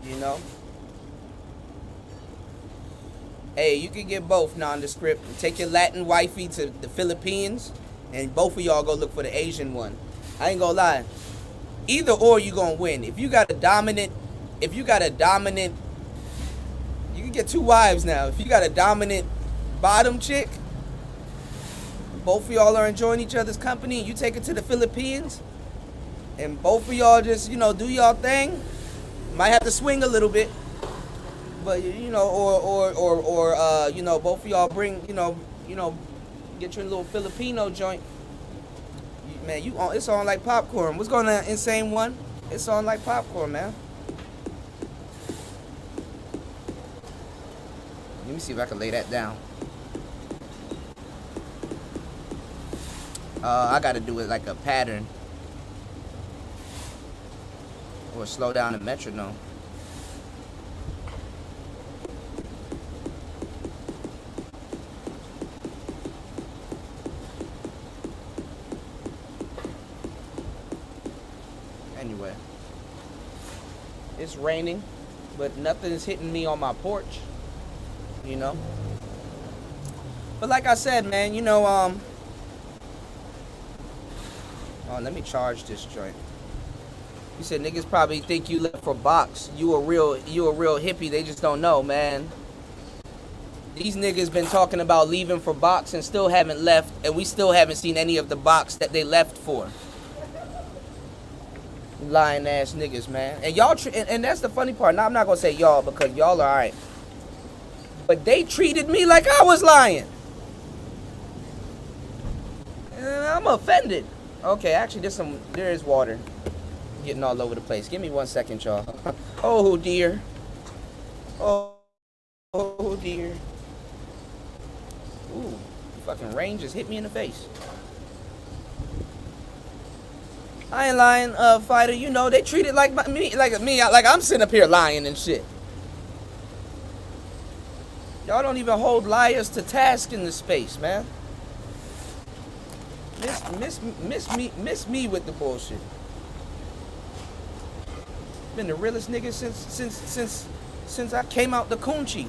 You know? Hey, you can get both nondescript. Take your Latin wifey to the Philippines, and both of y'all go look for the Asian one. I ain't gonna lie. Either or you gonna win. If you got a dominant, you can get two wives now. If you got a dominant bottom chick, both of y'all are enjoying each other's company, you take it to the Philippines, and both of y'all just, you know, do y'all thing. Might have to swing a little bit. But you know, or you know, both of y'all bring, you know, get your little Filipino joint. Man, it's on like popcorn. What's going on, Insane One? It's on like popcorn, man. Let me see if I can lay that down. I gotta do it like a pattern, or slow down a metronome. Anyway, it's raining, but nothing's hitting me on my porch, you know. But like I said, man, you know, oh, let me charge this joint. You said niggas probably think you left for box. You a real hippie. They just don't know, man. These niggas been talking about leaving for box and still haven't left, and we still haven't seen any of the box that they left for. Lying ass niggas, man. And y'all, and that's the funny part. Now I'm not gonna say y'all because y'all are alright, but they treated me like I was lying, and I'm offended. Okay, actually, there is water getting all over the place. Give me 1 second, y'all. Oh dear. Oh dear. Ooh, fucking rain just hit me in the face. I ain't lying, fighter. You know they treat it like me, like I'm sitting up here lying and shit. Y'all don't even hold liars to task in this space, man. Miss me with the bullshit. Been the realest nigga since I came out the coochie.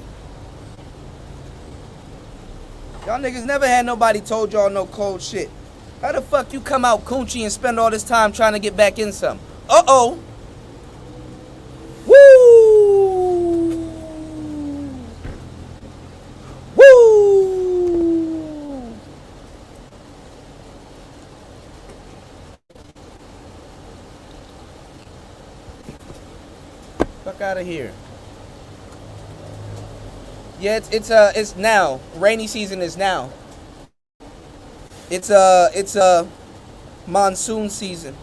Y'all niggas never had nobody told y'all no cold shit. How the fuck you come out coochie and spend all this time trying to get back in some? Uh-oh. Woo! Woo! Fuck out of here. Yeah, it's now. Rainy season is now. It's monsoon season.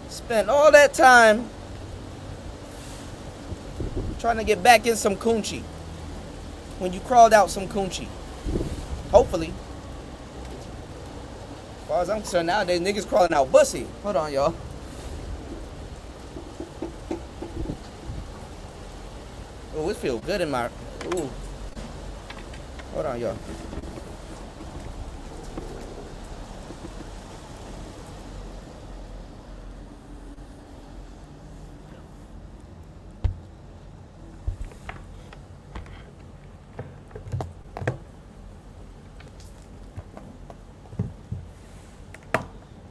Spent all that time trying to get back in some coochie when you crawled out some coochie. Hopefully. As far as I'm concerned, nowadays niggas crawling out pussy. Hold on, y'all. Oh, it feels good in my. Ooh. Hold on, y'all.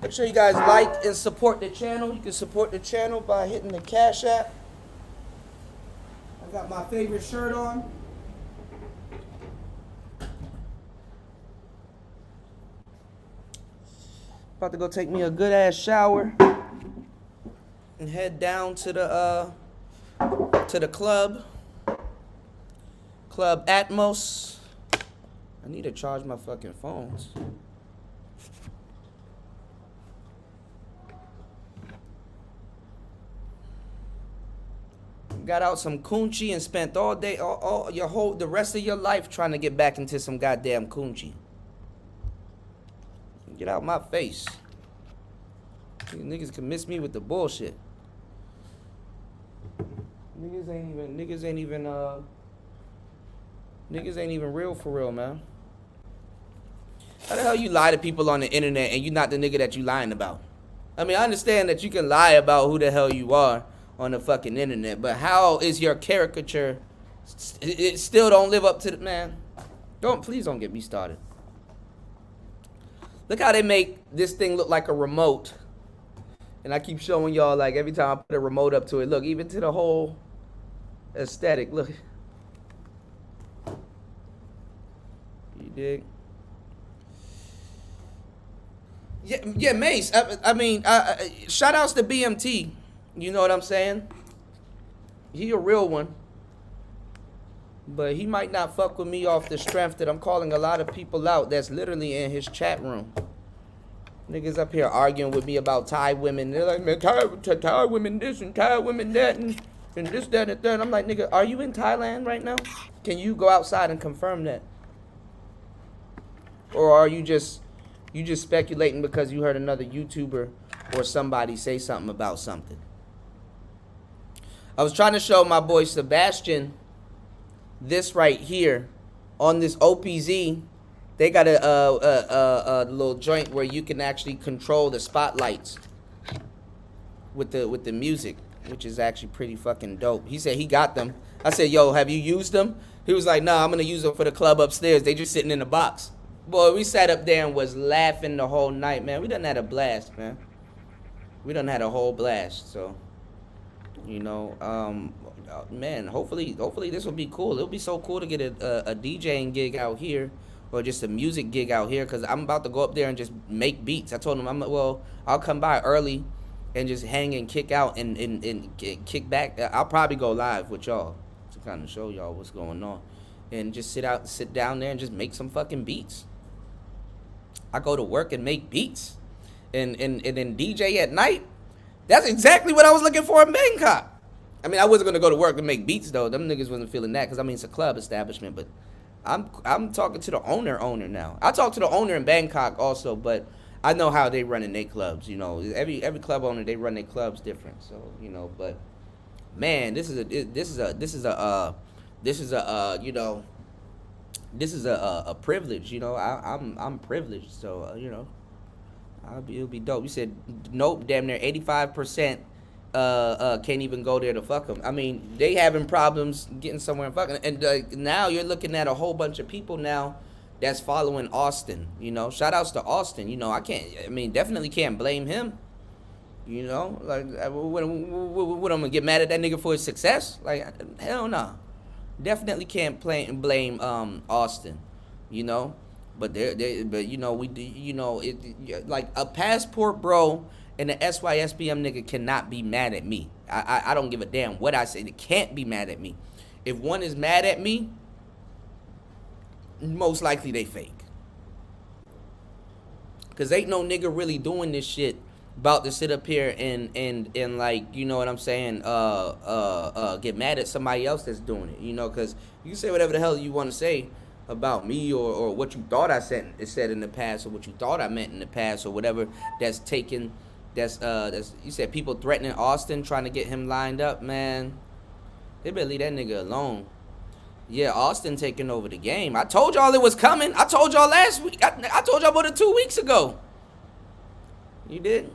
Make sure you guys like and support the channel. You can support the channel by hitting the Cash App. I got my favorite shirt on. About to go take me a good ass shower and head down to the club. Club Atmos. I need to charge my fucking phones. Got out some coochie and spent all day, the rest of your life trying to get back into some goddamn coochie. Get out my face. These niggas can miss me with the bullshit. Niggas ain't even real for real, man. How the hell you lie to people on the internet and you not the nigga that you lying about? I mean, I understand that you can lie about who the hell you are on the fucking internet, but how is your caricature it still don't live up to the man? Please don't get me started. Look how they make this thing look like a remote, and I keep showing y'all like every time I put a remote up to it. Look, even to the whole aesthetic. Look, you dig? Yeah, Mace. I mean, shout outs to BMT. You know what I'm saying? He a real one. But he might not fuck with me off the strength that I'm calling a lot of people out that's literally in his chat room. Niggas up here arguing with me about Thai women. They're like, man, Thai women this and Thai women that and this, that, and that. I'm like, nigga, are you in Thailand right now? Can you go outside and confirm that? Or are you just speculating because you heard another YouTuber or somebody say something about something? I was trying to show my boy Sebastian this right here on this OPZ. They got a little joint where you can actually control the spotlights with the music, which is actually pretty fucking dope. He said he got them. I said, yo, have you used them? He was like, nah, I'm gonna use them for the club upstairs. They just sitting in the box. Boy, we sat up there and was laughing the whole night, man. We done had a blast, man. We done had a whole blast, so You know, man, hopefully this will be cool. It'll be so cool to get a DJing gig out here, or just a music gig out here, because I'm about to go up there and just make beats. I told him, I'll come by early and just hang and kick out and kick back. I'll probably go live with y'all to kind of show y'all what's going on, and just sit down there and just make some fucking beats. I go to work and make beats, and then DJ at night. That's exactly what I was looking for in Bangkok. I mean, I wasn't gonna go to work and make beats though. Them niggas wasn't feeling that, because I mean it's a club establishment. But I'm talking to the owner now. I talked to the owner in Bangkok also, but I know how they running their clubs. You know, every club owner, they run their clubs different. So you know, but man, this is a privilege. You know, I'm privileged. So you know. It'll be dope. You said nope, damn near 85% can't even go there to fuck them. I mean, they having problems getting somewhere and fucking. And now you're looking at a whole bunch of people now that's following Austin. You know, shout outs to Austin. You know, definitely can't blame him. You know, like what I'm gonna get mad at that nigga for his success? Like hell no, definitely can't blame Austin. You know. But but you know, like a Passport Bro and the SYSBM nigga cannot be mad at me. I don't give a damn what I say. They can't be mad at me. If one is mad at me, most likely they fake. Cause ain't no nigga really doing this shit about to sit up here and like, you know what I'm saying, get mad at somebody else that's doing it. You know, cause you can say whatever the hell you want to say about me, or what you thought I said in the past, or what you thought I meant in the past, or whatever. That's you said people threatening Austin, trying to get him lined up. Man, they better leave that nigga alone. Yeah, Austin taking over the game. I told y'all it was coming. I told y'all last week. I told y'all about it 2 weeks ago. You did?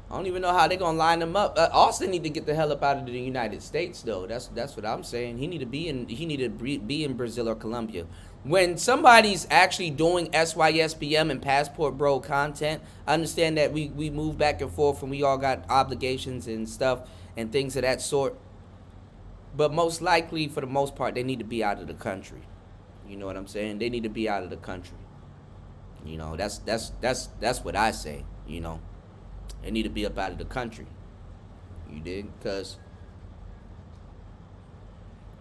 I don't even know how they gonna line him up. Austin need to get the hell up out of the United States, though. That's what I'm saying. He need to be in Brazil or Colombia. When somebody's actually doing SYSBM and Passport Bro content, I understand that we move back and forth and we all got obligations and stuff and things of that sort. But most likely, for the most part, they need to be out of the country. You know what I'm saying? They need to be out of the country. You know, that's what I say. You know. They need to be up out of the country. You dig? Because,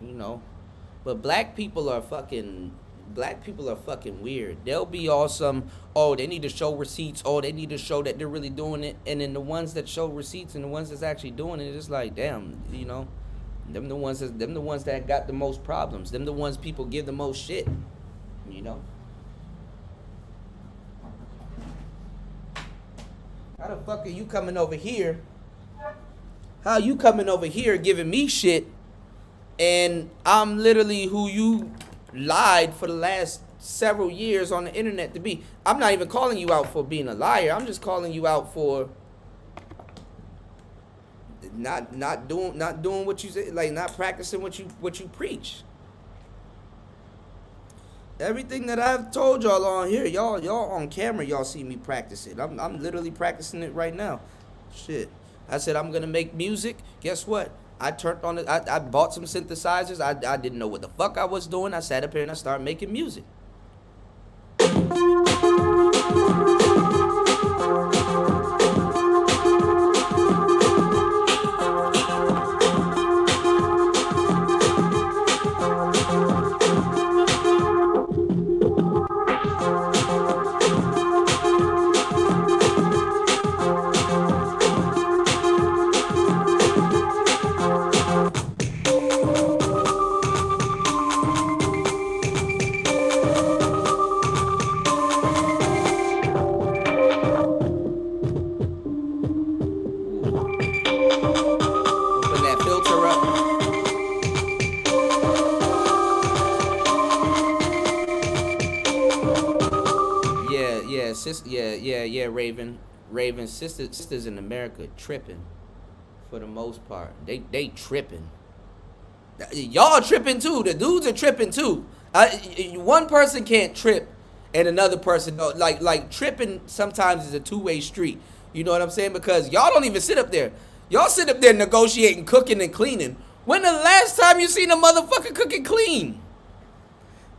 you know, but black people are fucking weird. They'll be all they need to show receipts. Oh, they need to show that they're really doing it. And then the ones that show receipts and the ones that's actually doing it, it's like, damn, you know, them the ones that got the most problems. Them the ones people give the most shit, you know. How the fuck are you coming over here? How you coming over here giving me shit, and I'm literally who you lied for the last several years on the internet to be? I'm not even calling you out for being a liar. I'm just calling you out for not doing what you say, like not practicing what you preach. Everything that I've told y'all on here, y'all on camera, y'all see me practice it. I'm literally practicing it right now. Shit. I said I'm gonna make music. Guess what? I turned on it. I bought some synthesizers. I didn't know what the fuck I was doing. I sat up here and I started making music. Raven, sisters in America tripping for the most part. They tripping. Y'all tripping too. The dudes are tripping too. One person can't trip and another person like tripping sometimes is a two-way street. You know what I'm saying? Because y'all don't even sit up there. Y'all sit up there negotiating, cooking, and cleaning. When the last time you seen a motherfucker cook and clean?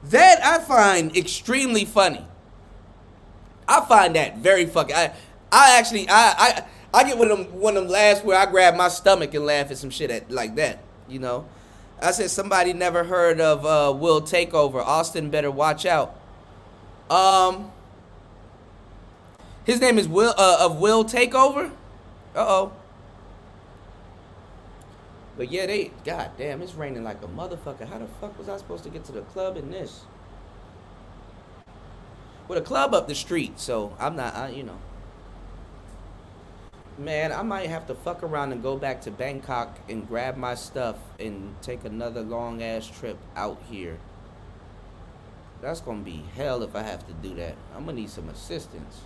That I find extremely funny. I find that very fucking. I get one of them laughs where I grab my stomach and laugh at some shit like that. You know, I said somebody never heard of Will Takeover. Austin better watch out. His name is Will Takeover. But yeah, god damn, it's raining like a motherfucker. How the fuck was I supposed to get to the club in this? Well, the club up the street, so I'm not, you know. Man, I might have to fuck around and go back to Bangkok and grab my stuff and take another long ass trip out here. That's gonna be hell if I have to do that. I'm gonna need some assistance.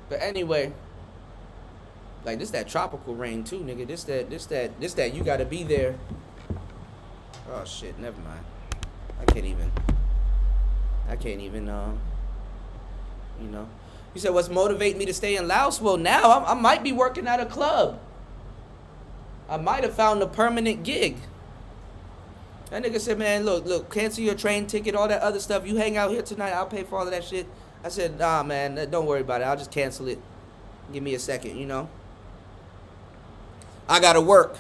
But anyway, like this that tropical rain too, nigga. This that you gotta be there. Oh shit, never mind. I can't even you know. You said what's motivating me to stay in Laos? Well, now I might be working at a club. I might have found a permanent gig. That nigga said, man, look, cancel your train ticket, all that other stuff. You hang out here tonight, I'll pay for all of that shit. I said, nah, man, don't worry about it. I'll just cancel it. Give me a second, you know. I gotta work.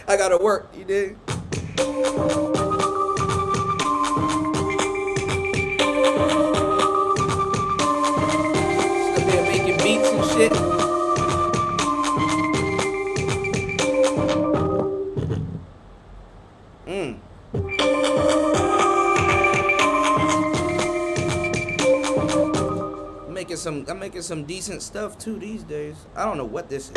I gotta work, you dig? Up there making beats and shit. I'm making some decent stuff too these days. I don't know what this is.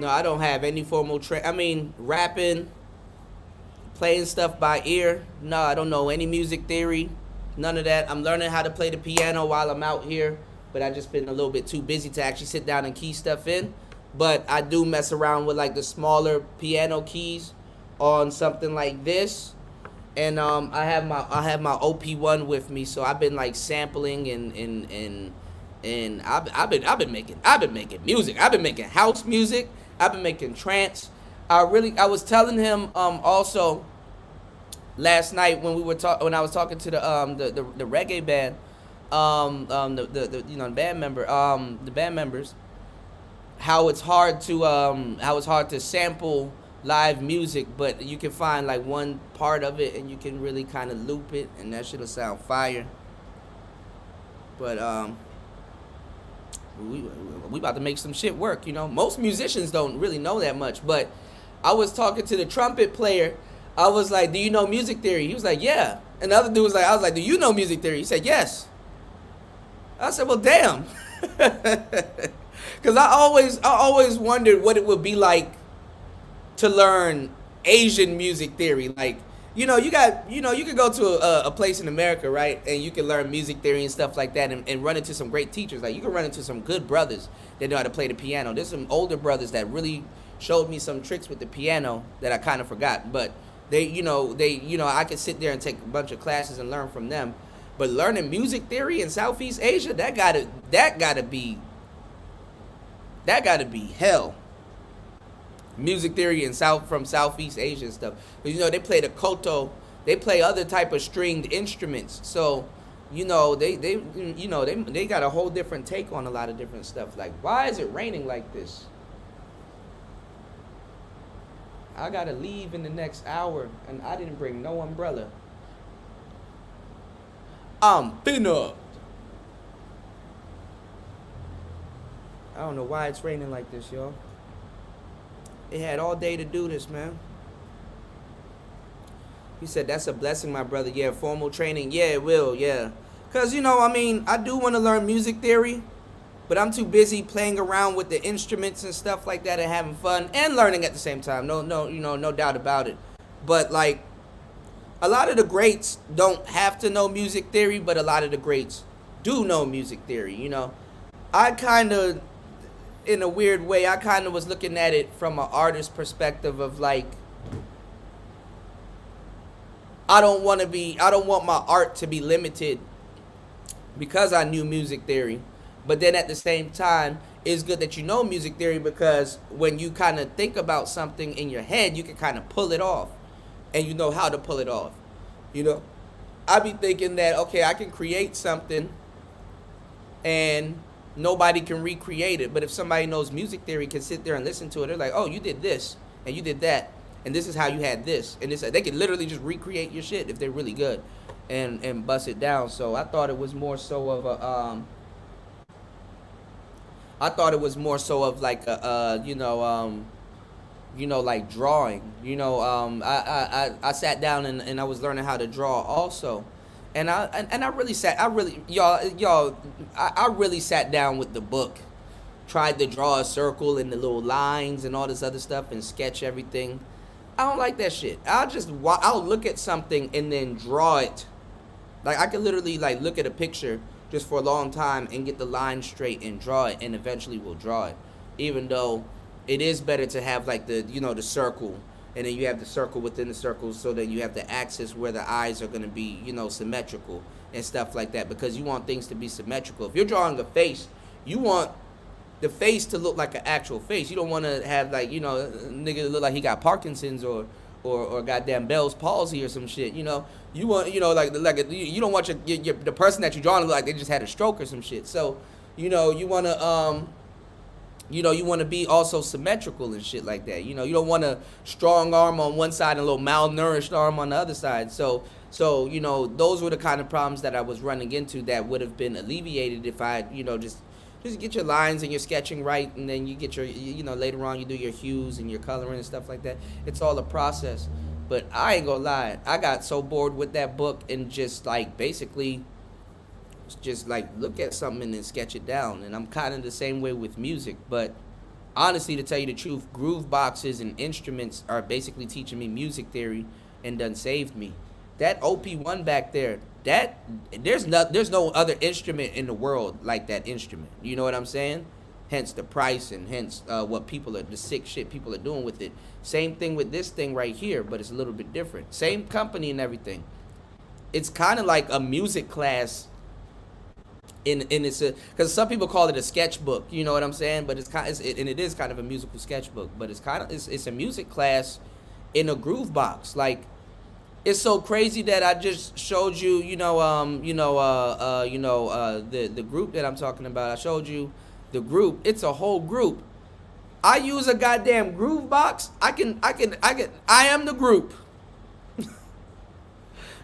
I don't have any formal rapping, playing stuff by ear. No, I don't know any music theory, none of that. I'm learning how to play the piano while I'm out here, but I just been a little bit too busy to actually sit down and key stuff in. But I do mess around with like the smaller piano keys on something like this, and I have my OP1 with me, so I've been like sampling and I've been making music. I've been making house music. I've been making trance. I was telling him also last night when I was talking to the reggae band, the band members, how it's hard to sample live music, but you can find like one part of it and you can really kind of loop it and that shit'll sound fire. But we about to make some shit work, you know. Most musicians don't really know that much, but I was talking to the trumpet player. I was like, do you know music theory? He was like, yeah. And the other dude was like, I was like, do you know music theory? He said, yes. I said, well, damn. Because I always wondered what it would be like to learn Asian music theory. Like, you could go to a place in America, right? And you can learn music theory and stuff like that and run into some great teachers. Like, you can run into some good brothers that know how to play the piano. There's some older brothers that really showed me some tricks with the piano that I kind of forgot. But I could sit there and take a bunch of classes and learn from them. But learning music theory in Southeast Asia, that gotta be hell. Music theory from Southeast Asia and stuff. Because, they play the koto, they play other type of stringed instruments. So you know, they got a whole different take on a lot of different stuff. Like, why is it raining like this? I gotta leave in the next hour, and I didn't bring no umbrella. I'm finna. I don't know why it's raining like this, y'all. It had all day to do this, man. He said, that's a blessing, my brother. Yeah, formal training. Yeah, it will, yeah. Because, you know, I mean, I do want to learn music theory, but I'm too busy playing around with the instruments and stuff like that and having fun and learning at the same time. No doubt about it. But, like, a lot of the greats don't have to know music theory, but a lot of the greats do know music theory, you know. I kind of, in a weird way, I kind of was looking at it from an artist perspective of, like, I don't want my art to be limited because I knew music theory. But then at the same time, it's good that you know music theory, because when you kind of think about something in your head, you can kind of pull it off, and you know how to pull it off. You know, I be thinking that, okay, I can create something and nobody can recreate it. But if somebody knows music theory, can sit there and listen to it, they're like, oh, you did this and you did that, and this is how you had this, and this. They could literally just recreate your shit if they're really good, and bust it down. So I thought it was more so of a like a like drawing. I sat down and I was learning how to draw also, and I really sat down with the book, tried to draw a circle and the little lines and all this other stuff and sketch everything. I don't like that shit. I'll look at something and then draw it. Like, I could literally, like, look at a picture just for a long time and get the line straight and draw it, and eventually will draw it. Even though it is better to have, like, the circle, and then you have the circle within the circle, so that you have the axis where the eyes are going to be, symmetrical and stuff like that, because you want things to be symmetrical. If you're drawing a face, you want the face to look like an actual face. You don't want to have, like, nigga look like he got Parkinson's or goddamn Bell's palsy or some shit. You want, you don't want the person that you're drawing to look like they just had a stroke or some shit. So, you want to be also symmetrical and shit like that. You don't want a strong arm on one side and a little malnourished arm on the other side. So those were the kind of problems that I was running into that would have been alleviated if I, just get your lines and your sketching right, and then you get your, later on you do your hues and your coloring and stuff like that. It's all a process. But I ain't gonna lie, I got so bored with that book and just, like, basically just, like, look at something and then sketch it down. And I'm kind of the same way with music. But honestly, to tell you the truth, groove boxes and instruments are basically teaching me music theory and done saved me. That OP1 back there, there's no other instrument in the world like that instrument. You know what I'm saying? Hence the price, and hence the sick shit people are doing with it. Same thing with this thing right here, but it's a little bit different. Same company and everything. It's kind of like a music class. Because some people call it a sketchbook. You know what I'm saying? But it is kind of a musical sketchbook. But it's a music class in a groove box. Like, it's so crazy that I just showed you, the group that I'm talking about. I showed you the group. It's a whole group. I use a goddamn groove box. I am the group.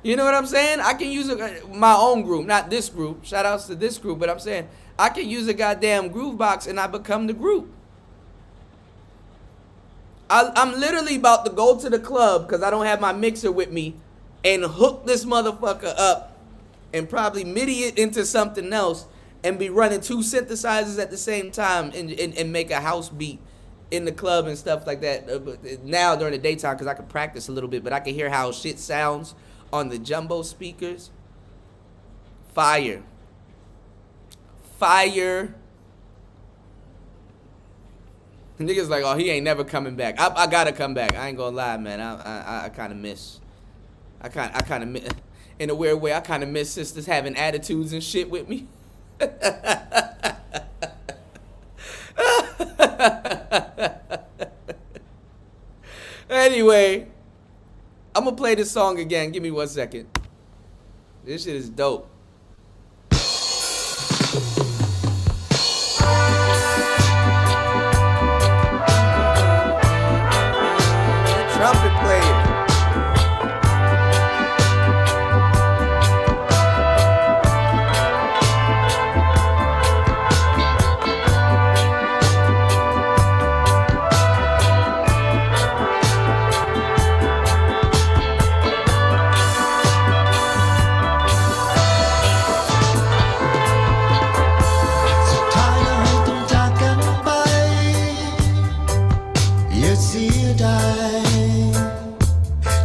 You know what I'm saying? I can use my own group, not this group. Shout outs to this group, but I'm saying I can use a goddamn groove box and I become the group. I'm literally about to go to the club because I don't have my mixer with me and hook this motherfucker up and probably MIDI it into something else and be running two synthesizers at the same time and make a house beat in the club and stuff like that. Now during the daytime, because I can practice a little bit, but I can hear how shit sounds on the jumbo speakers. Fire. The niggas like, oh, he ain't never coming back. I gotta come back. I ain't gonna lie, man. I kind of miss. I kind of miss. In a weird way, I kind of miss sisters having attitudes and shit with me. Anyway, I'm gonna play this song again. Give me 1 second. This shit is dope.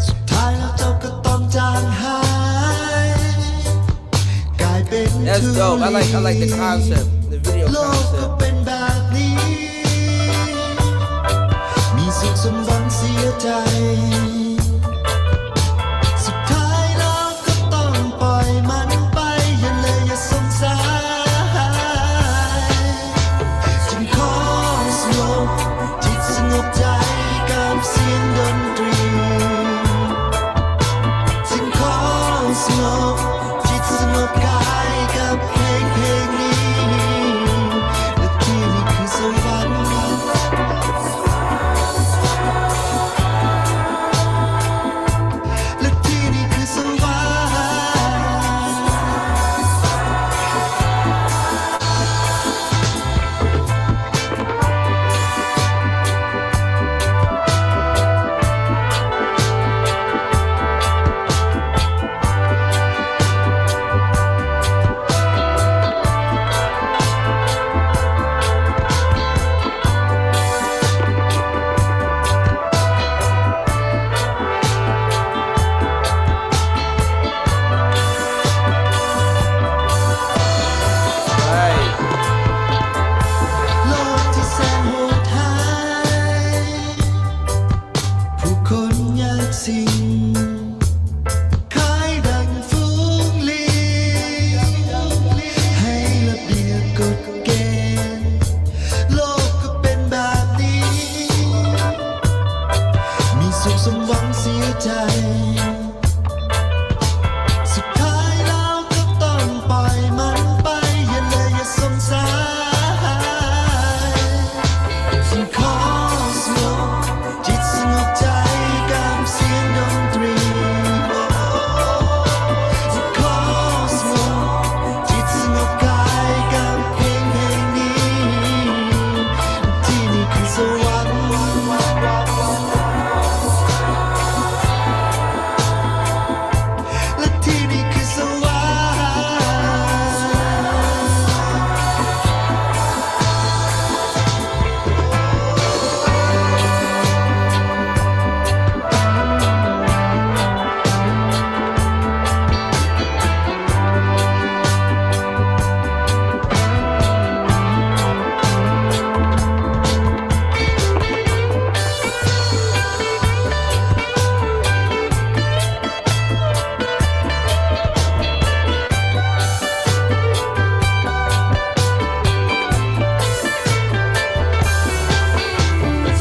สุดท้ายแล้วเจ้าก็ต้องจางหายกลายเป็น That's dope. I like the concept, the video โลกก็ concept. เป็นแบบนี้ มีสุขสมหวังเสียใจ สุดท้ายแล้วก็ต้องปล่อยมันไปอย่าเลยอย่าสงสัยจึงขอสงบจิตสงบใจกับเสียงดนตรีจึงขอสงบจิตสงบกายกับเพลงนี้และที่นี่คือสวรรค์และที่นี่คือสวรรค์ Right. โลกที่แสนโหดร้ายผู้คนยากสิ่งขายดังฝูงลิงให้ระเบียบกฎเกณฑ์โลกก็เป็นแบบนี้ มีสุขสมหวังเสียใจ สุดท้ายแล้วก็ต้องปล่อยมันไปอย่าเลยอย่าสงสัยจึงขอสงบจิตสงบใจกับเสียงดนตรีจึงขอสงบจิตสงบกายกับเพลงนี้ที่นี่คือสวรรค์ และที่นี่คือสวรรค์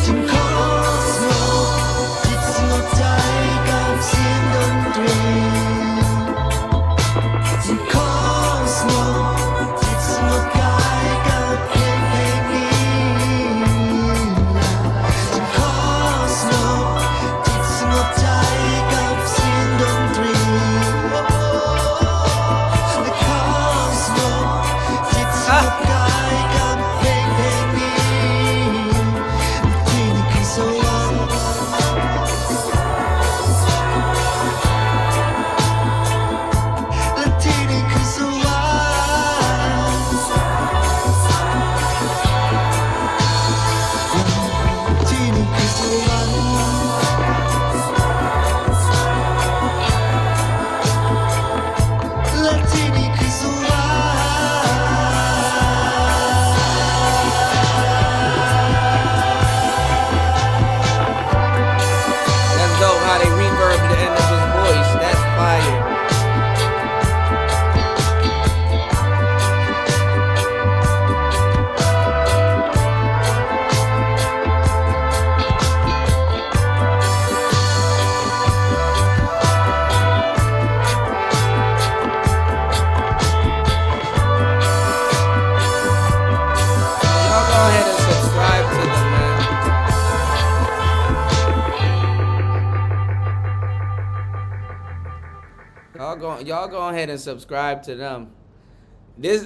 จึงขอสงบจิตสงบใจกับเสียงดนตรีจึงขอสงบจิตสงบกายกับเพลงนี้จึงขอสงบจิตสงบใจกับเสียงดนตรีและขอสงบจิตสงบกายกับเพลงนี้ ที่นี่คือสวรรค์และที่นี่คือสวรรค์ที่นี่คือสวรรค์และที่นี่คือสวรรค์ That's dope how they reverb the end of his voice. That's fire. Y'all go ahead and subscribe to them, man. Y'all go ahead and subscribe to them. This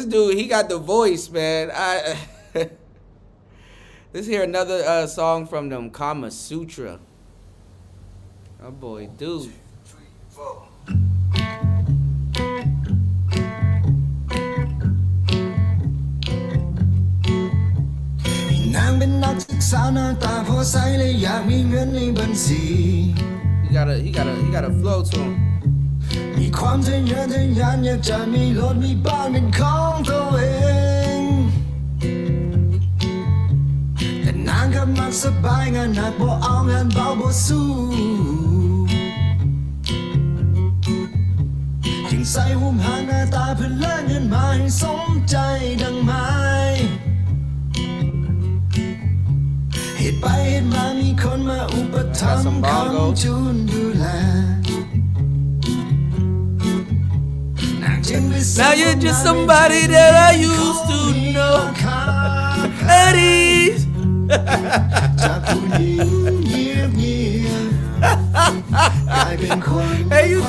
dude, he got the voice, man. Let's hear another song from them, Kama Sutra. Oh boy, dude. นางเป็นนาง ศึกษาหน้าตาพอใสและอยากมีเงินในบัญชี He got a flow to him. มีความทะเยอทะยานอยากจะมีรถมีบ้านเป็นของตัวเองแต่นางก็มักสบายงานหนักบ่เอางานเบาบ่สู้จึงใส่หุ่มหาหน้าตาเพื่อแลกเงินมาให้สมใจดังไม้เหตุไปเหตุมามีคนมาอุปถัมภ์คำจูนดูแลNow you're just somebody that I used to know. Eddie. จากผู้หญิงเงียบเงียบกลายเป็นคน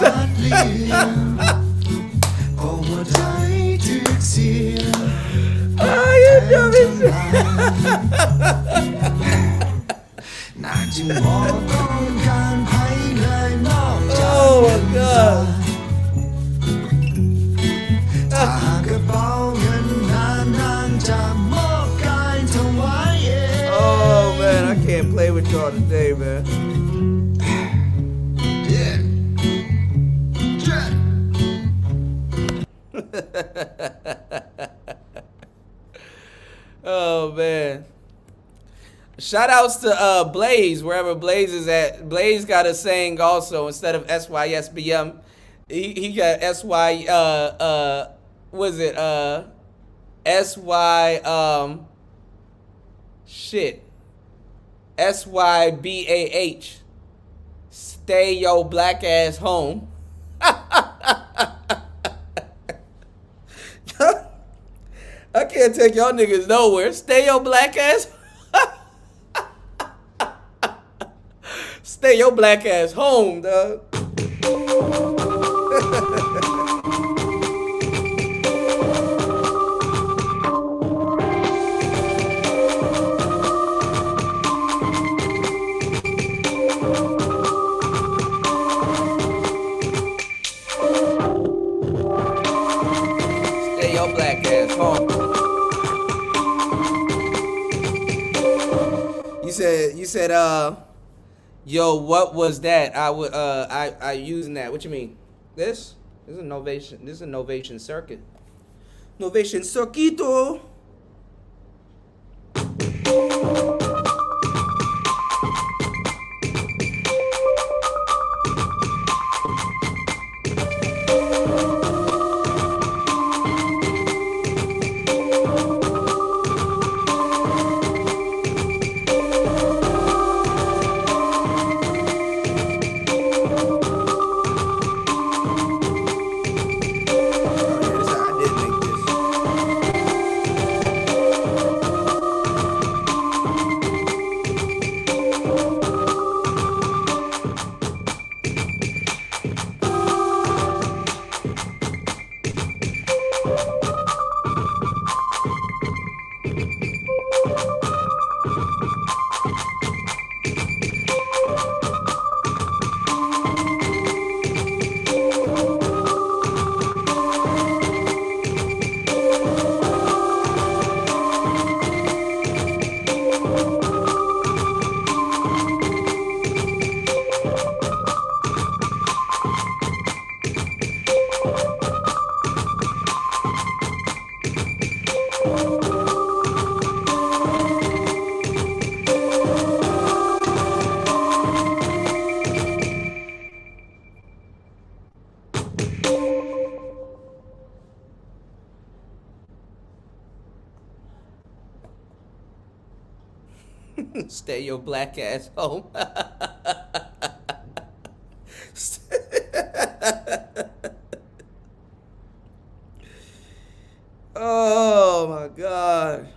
ฟาดเลียมพอหัวใจถึกเสีย Oh, you dummy shit. นางจึงบอกต้องการใครเลยนอกจาก Oh my God. ถ้าหากกระเป๋าเงินนางจะมอบกายถวายเอง Oh man, I can't play with y'all today, man. Yeah. Oh man. Shout outs to Blaze, wherever Blaze is at. Blaze got a saying also instead of SYSBM. He got SY was it SY shit. SYBAH. Stay your black ass home. I can't take y'all niggas nowhere. Stay your black ass. Stay your black ass home, dog. Stay your black ass home. You said yo, what was that? I using that. What you mean? This is a Novation. This is a Novation circuit. Novation circuito. Stay your black ass home. Oh my God.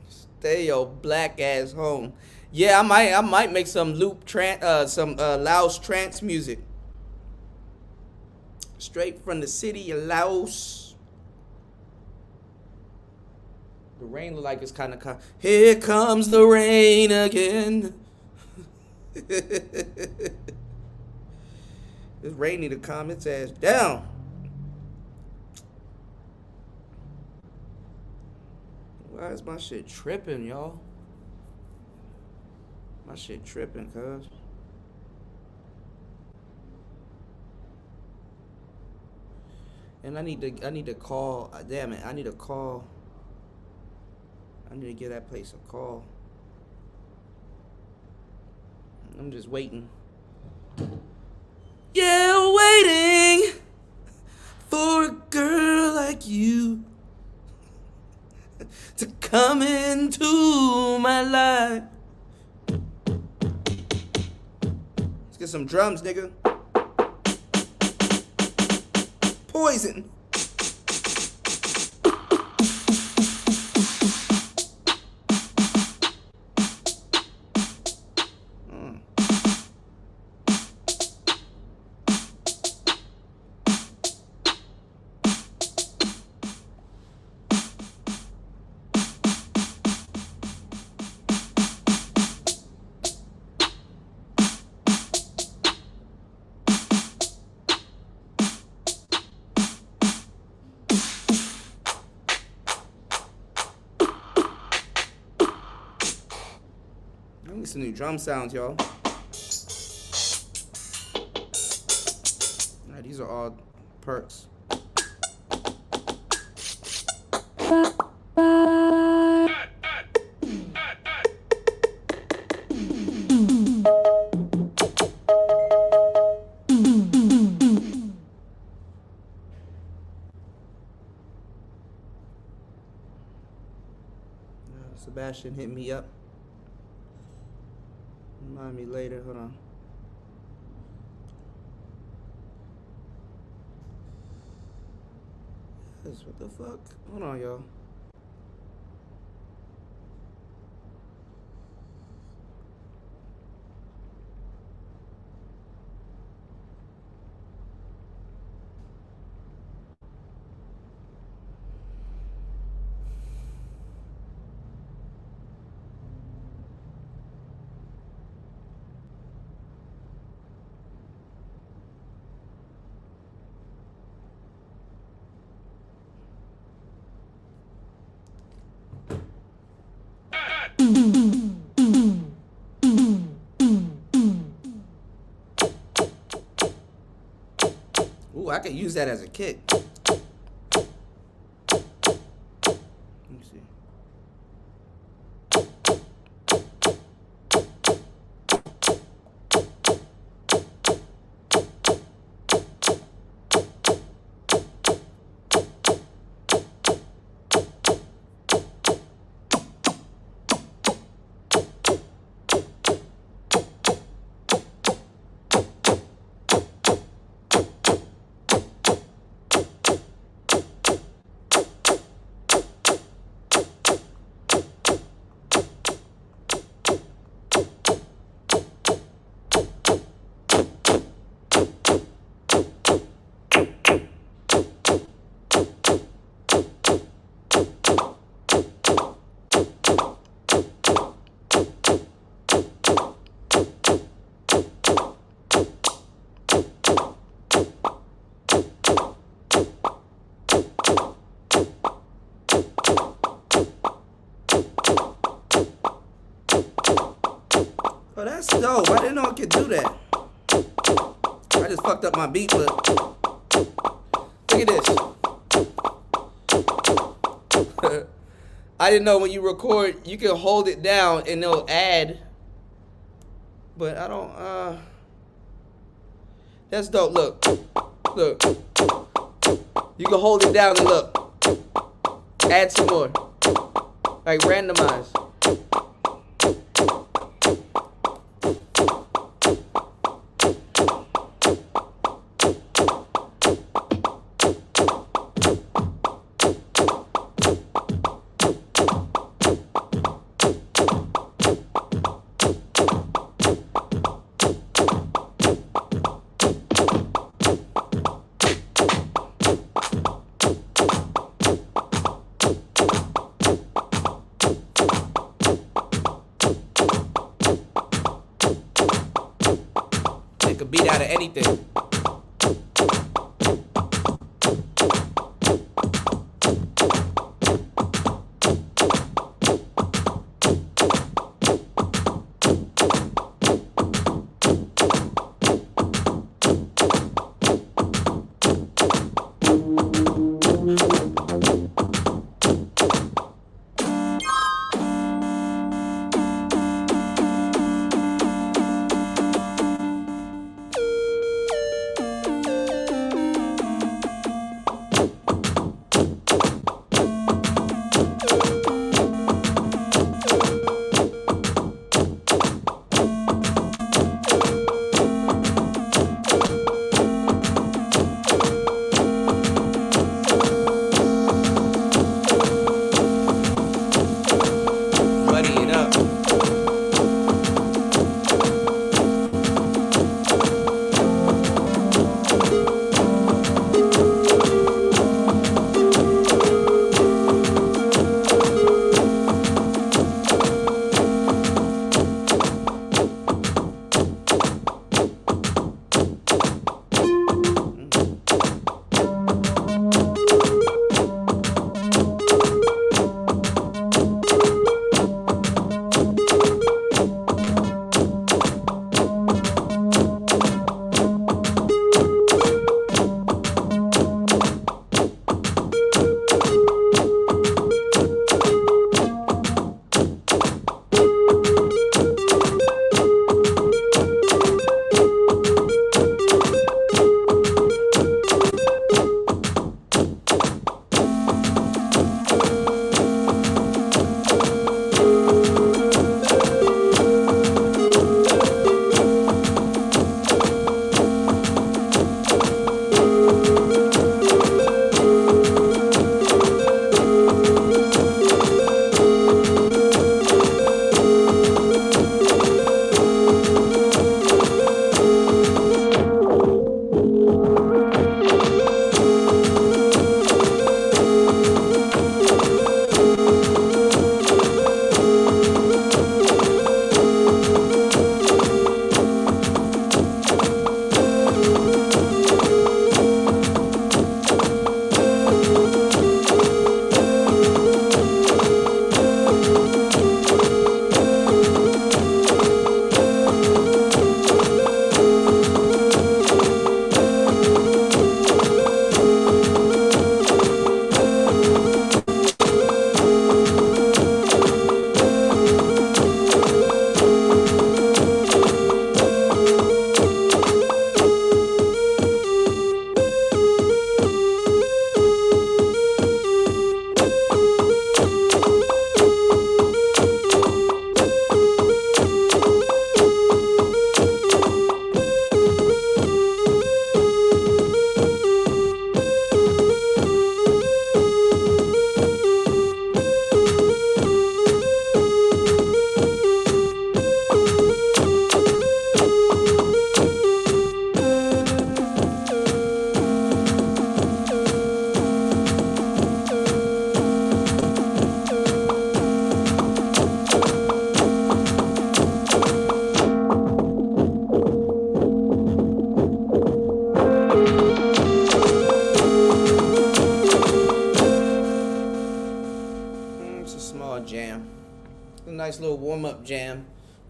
Stay your black ass home. Yeah, I might make some Laos trance music. Straight from the city of Laos. The rain look like it's kind of here comes the rain again. This rain need to calm its ass down. Why is my shit tripping, y'all? My shit tripping, cuz. And I need to call. Damn it! I need to call. I need to give that place a call. I'm just waiting. Yeah, waiting for a girl like you to come into my life. Let's get some drums, nigga. Poison. I need some new drum sounds, y'all. Alright, these are all perks. Sebastian hit me up. Remind me later. Hold on. Yes, what the fuck? Hold on, y'all. Ooh, I could use that as a kick. Let me see. Oh, that's dope. I didn't know I could do that. I just fucked up my beat, but look at this. I didn't know when you record, you can hold it down and it'll add. But I don't, that's dope. Look. Look. You can hold it down and look. Add some more. Like randomize. Could beat out of anything.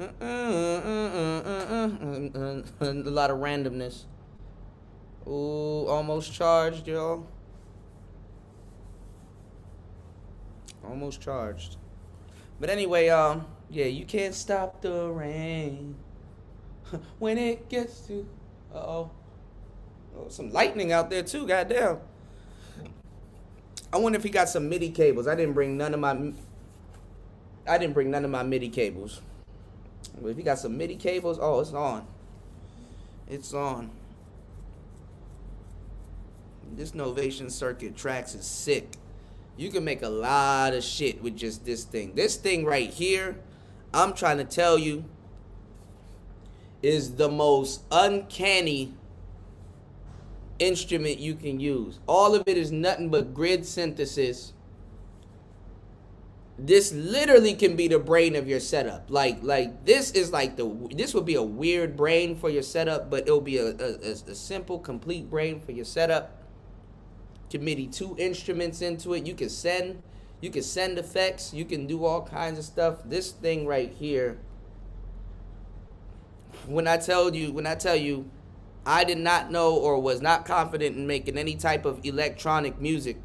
A lot of randomness. Ooh, almost charged, y'all. Almost charged. But anyway, yeah, you can't stop the rain when it gets to. Oh, some lightning out there too. Goddamn. I wonder if he got some MIDI cables. I didn't bring none of my MIDI cables. But if he got some MIDI cables, oh, it's on. It's on. This Novation Circuit Tracks is sick. You can make a lot of shit with just this thing. This thing right here, I'm trying to tell you, is the most uncanny instrument you can use. All of it is nothing but grid synthesis. This literally can be the brain of your setup. Like this is like this would be a weird brain for your setup, but it'll be a simple, complete brain for your setup. Can MIDI 2 instruments into it. You can send effects. You can do all kinds of stuff. This thing right here. When I tell you, I did not know or was not confident in making any type of electronic music.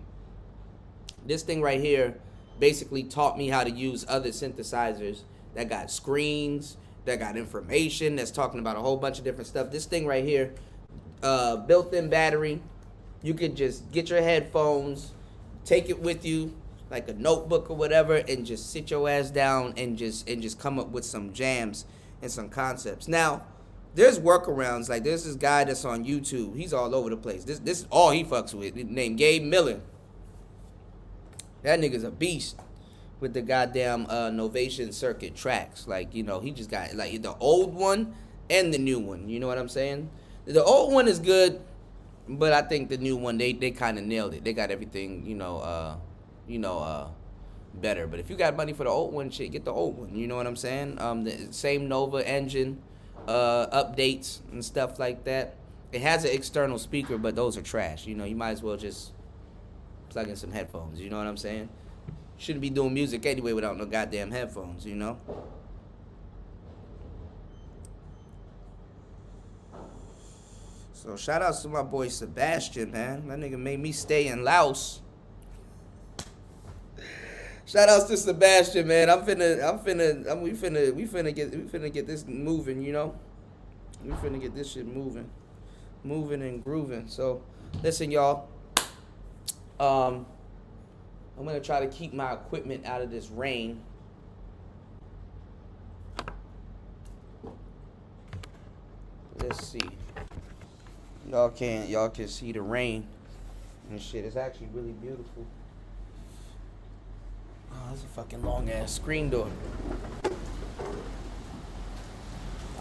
This thing right here basically taught me how to use other synthesizers that got screens, that got information, that's talking about a whole bunch of different stuff. This thing right here, built-in battery. You could just get your headphones, take it with you like a notebook or whatever, and just sit your ass down and just come up with some jams and some concepts. Now, there's workarounds. Like there's this guy that's on YouTube. He's all over the place. This is all he fucks with. Named Gabe Miller. That nigga's a beast with the goddamn Novation Circuit Tracks. Like, you know, he just got like the old one and the new one. You know what I'm saying? The old one is good, but I think the new one they kind of nailed it. They got everything, better. But if you got money for the old one, shit, get the old one. You know what I'm saying? The same Nova engine, updates and stuff like that. It has an external speaker, but those are trash. You know, you might as well just plug in some headphones. You know what I'm saying? Shouldn't be doing music anyway without no goddamn headphones. You know. So shout outs to my boy Sebastian, man. That nigga made me stay in Laos. Shout outs to Sebastian, man. We finna get this moving, you know. We finna get this shit moving and grooving. So listen, y'all. I'm gonna try to keep my equipment out of this rain. Let's see. Y'all can see the rain and shit. It's actually really beautiful. Oh, that's a fucking long ass screen door.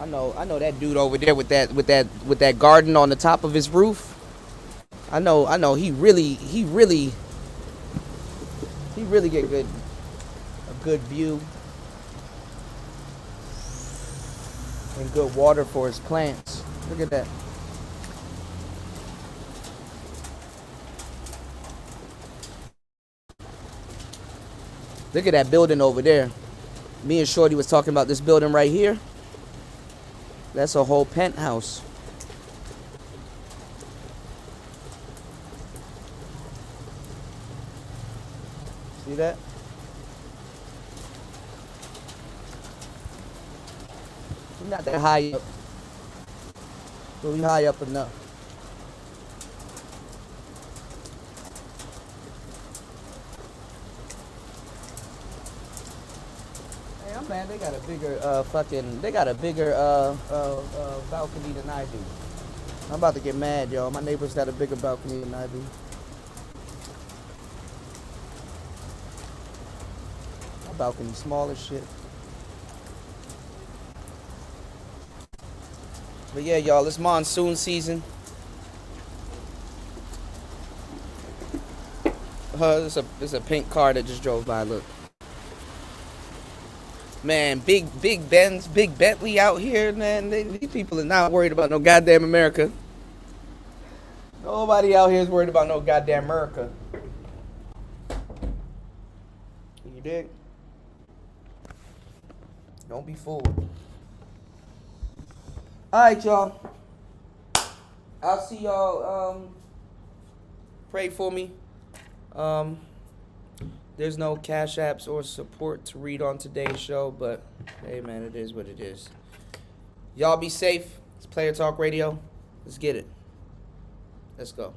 I know that dude over there with that garden on the top of his roof. I know he really get a good view and good water for his plants. Look at that. Look at that building over there. Me and Shorty was talking about this building right here. That's a whole penthouse. See that? We're not that high up. But we high up enough. Damn, man, they got a bigger balcony than I do. I'm about to get mad, y'all. My neighbors got a bigger balcony than I do. My balcony small as shit. But yeah, y'all, it's monsoon season. There's a pink car that just drove by. Look, man, big Bentley out here, man. These people are not worried about no goddamn America. Nobody out here is worried about no goddamn America. You dig? Don't be fooled. All right, y'all. I'll see y'all. Pray for me. There's no cash apps or support to read on today's show, but hey, man, it is what it is. Y'all be safe. It's Player Talk Radio. Let's get it. Let's go.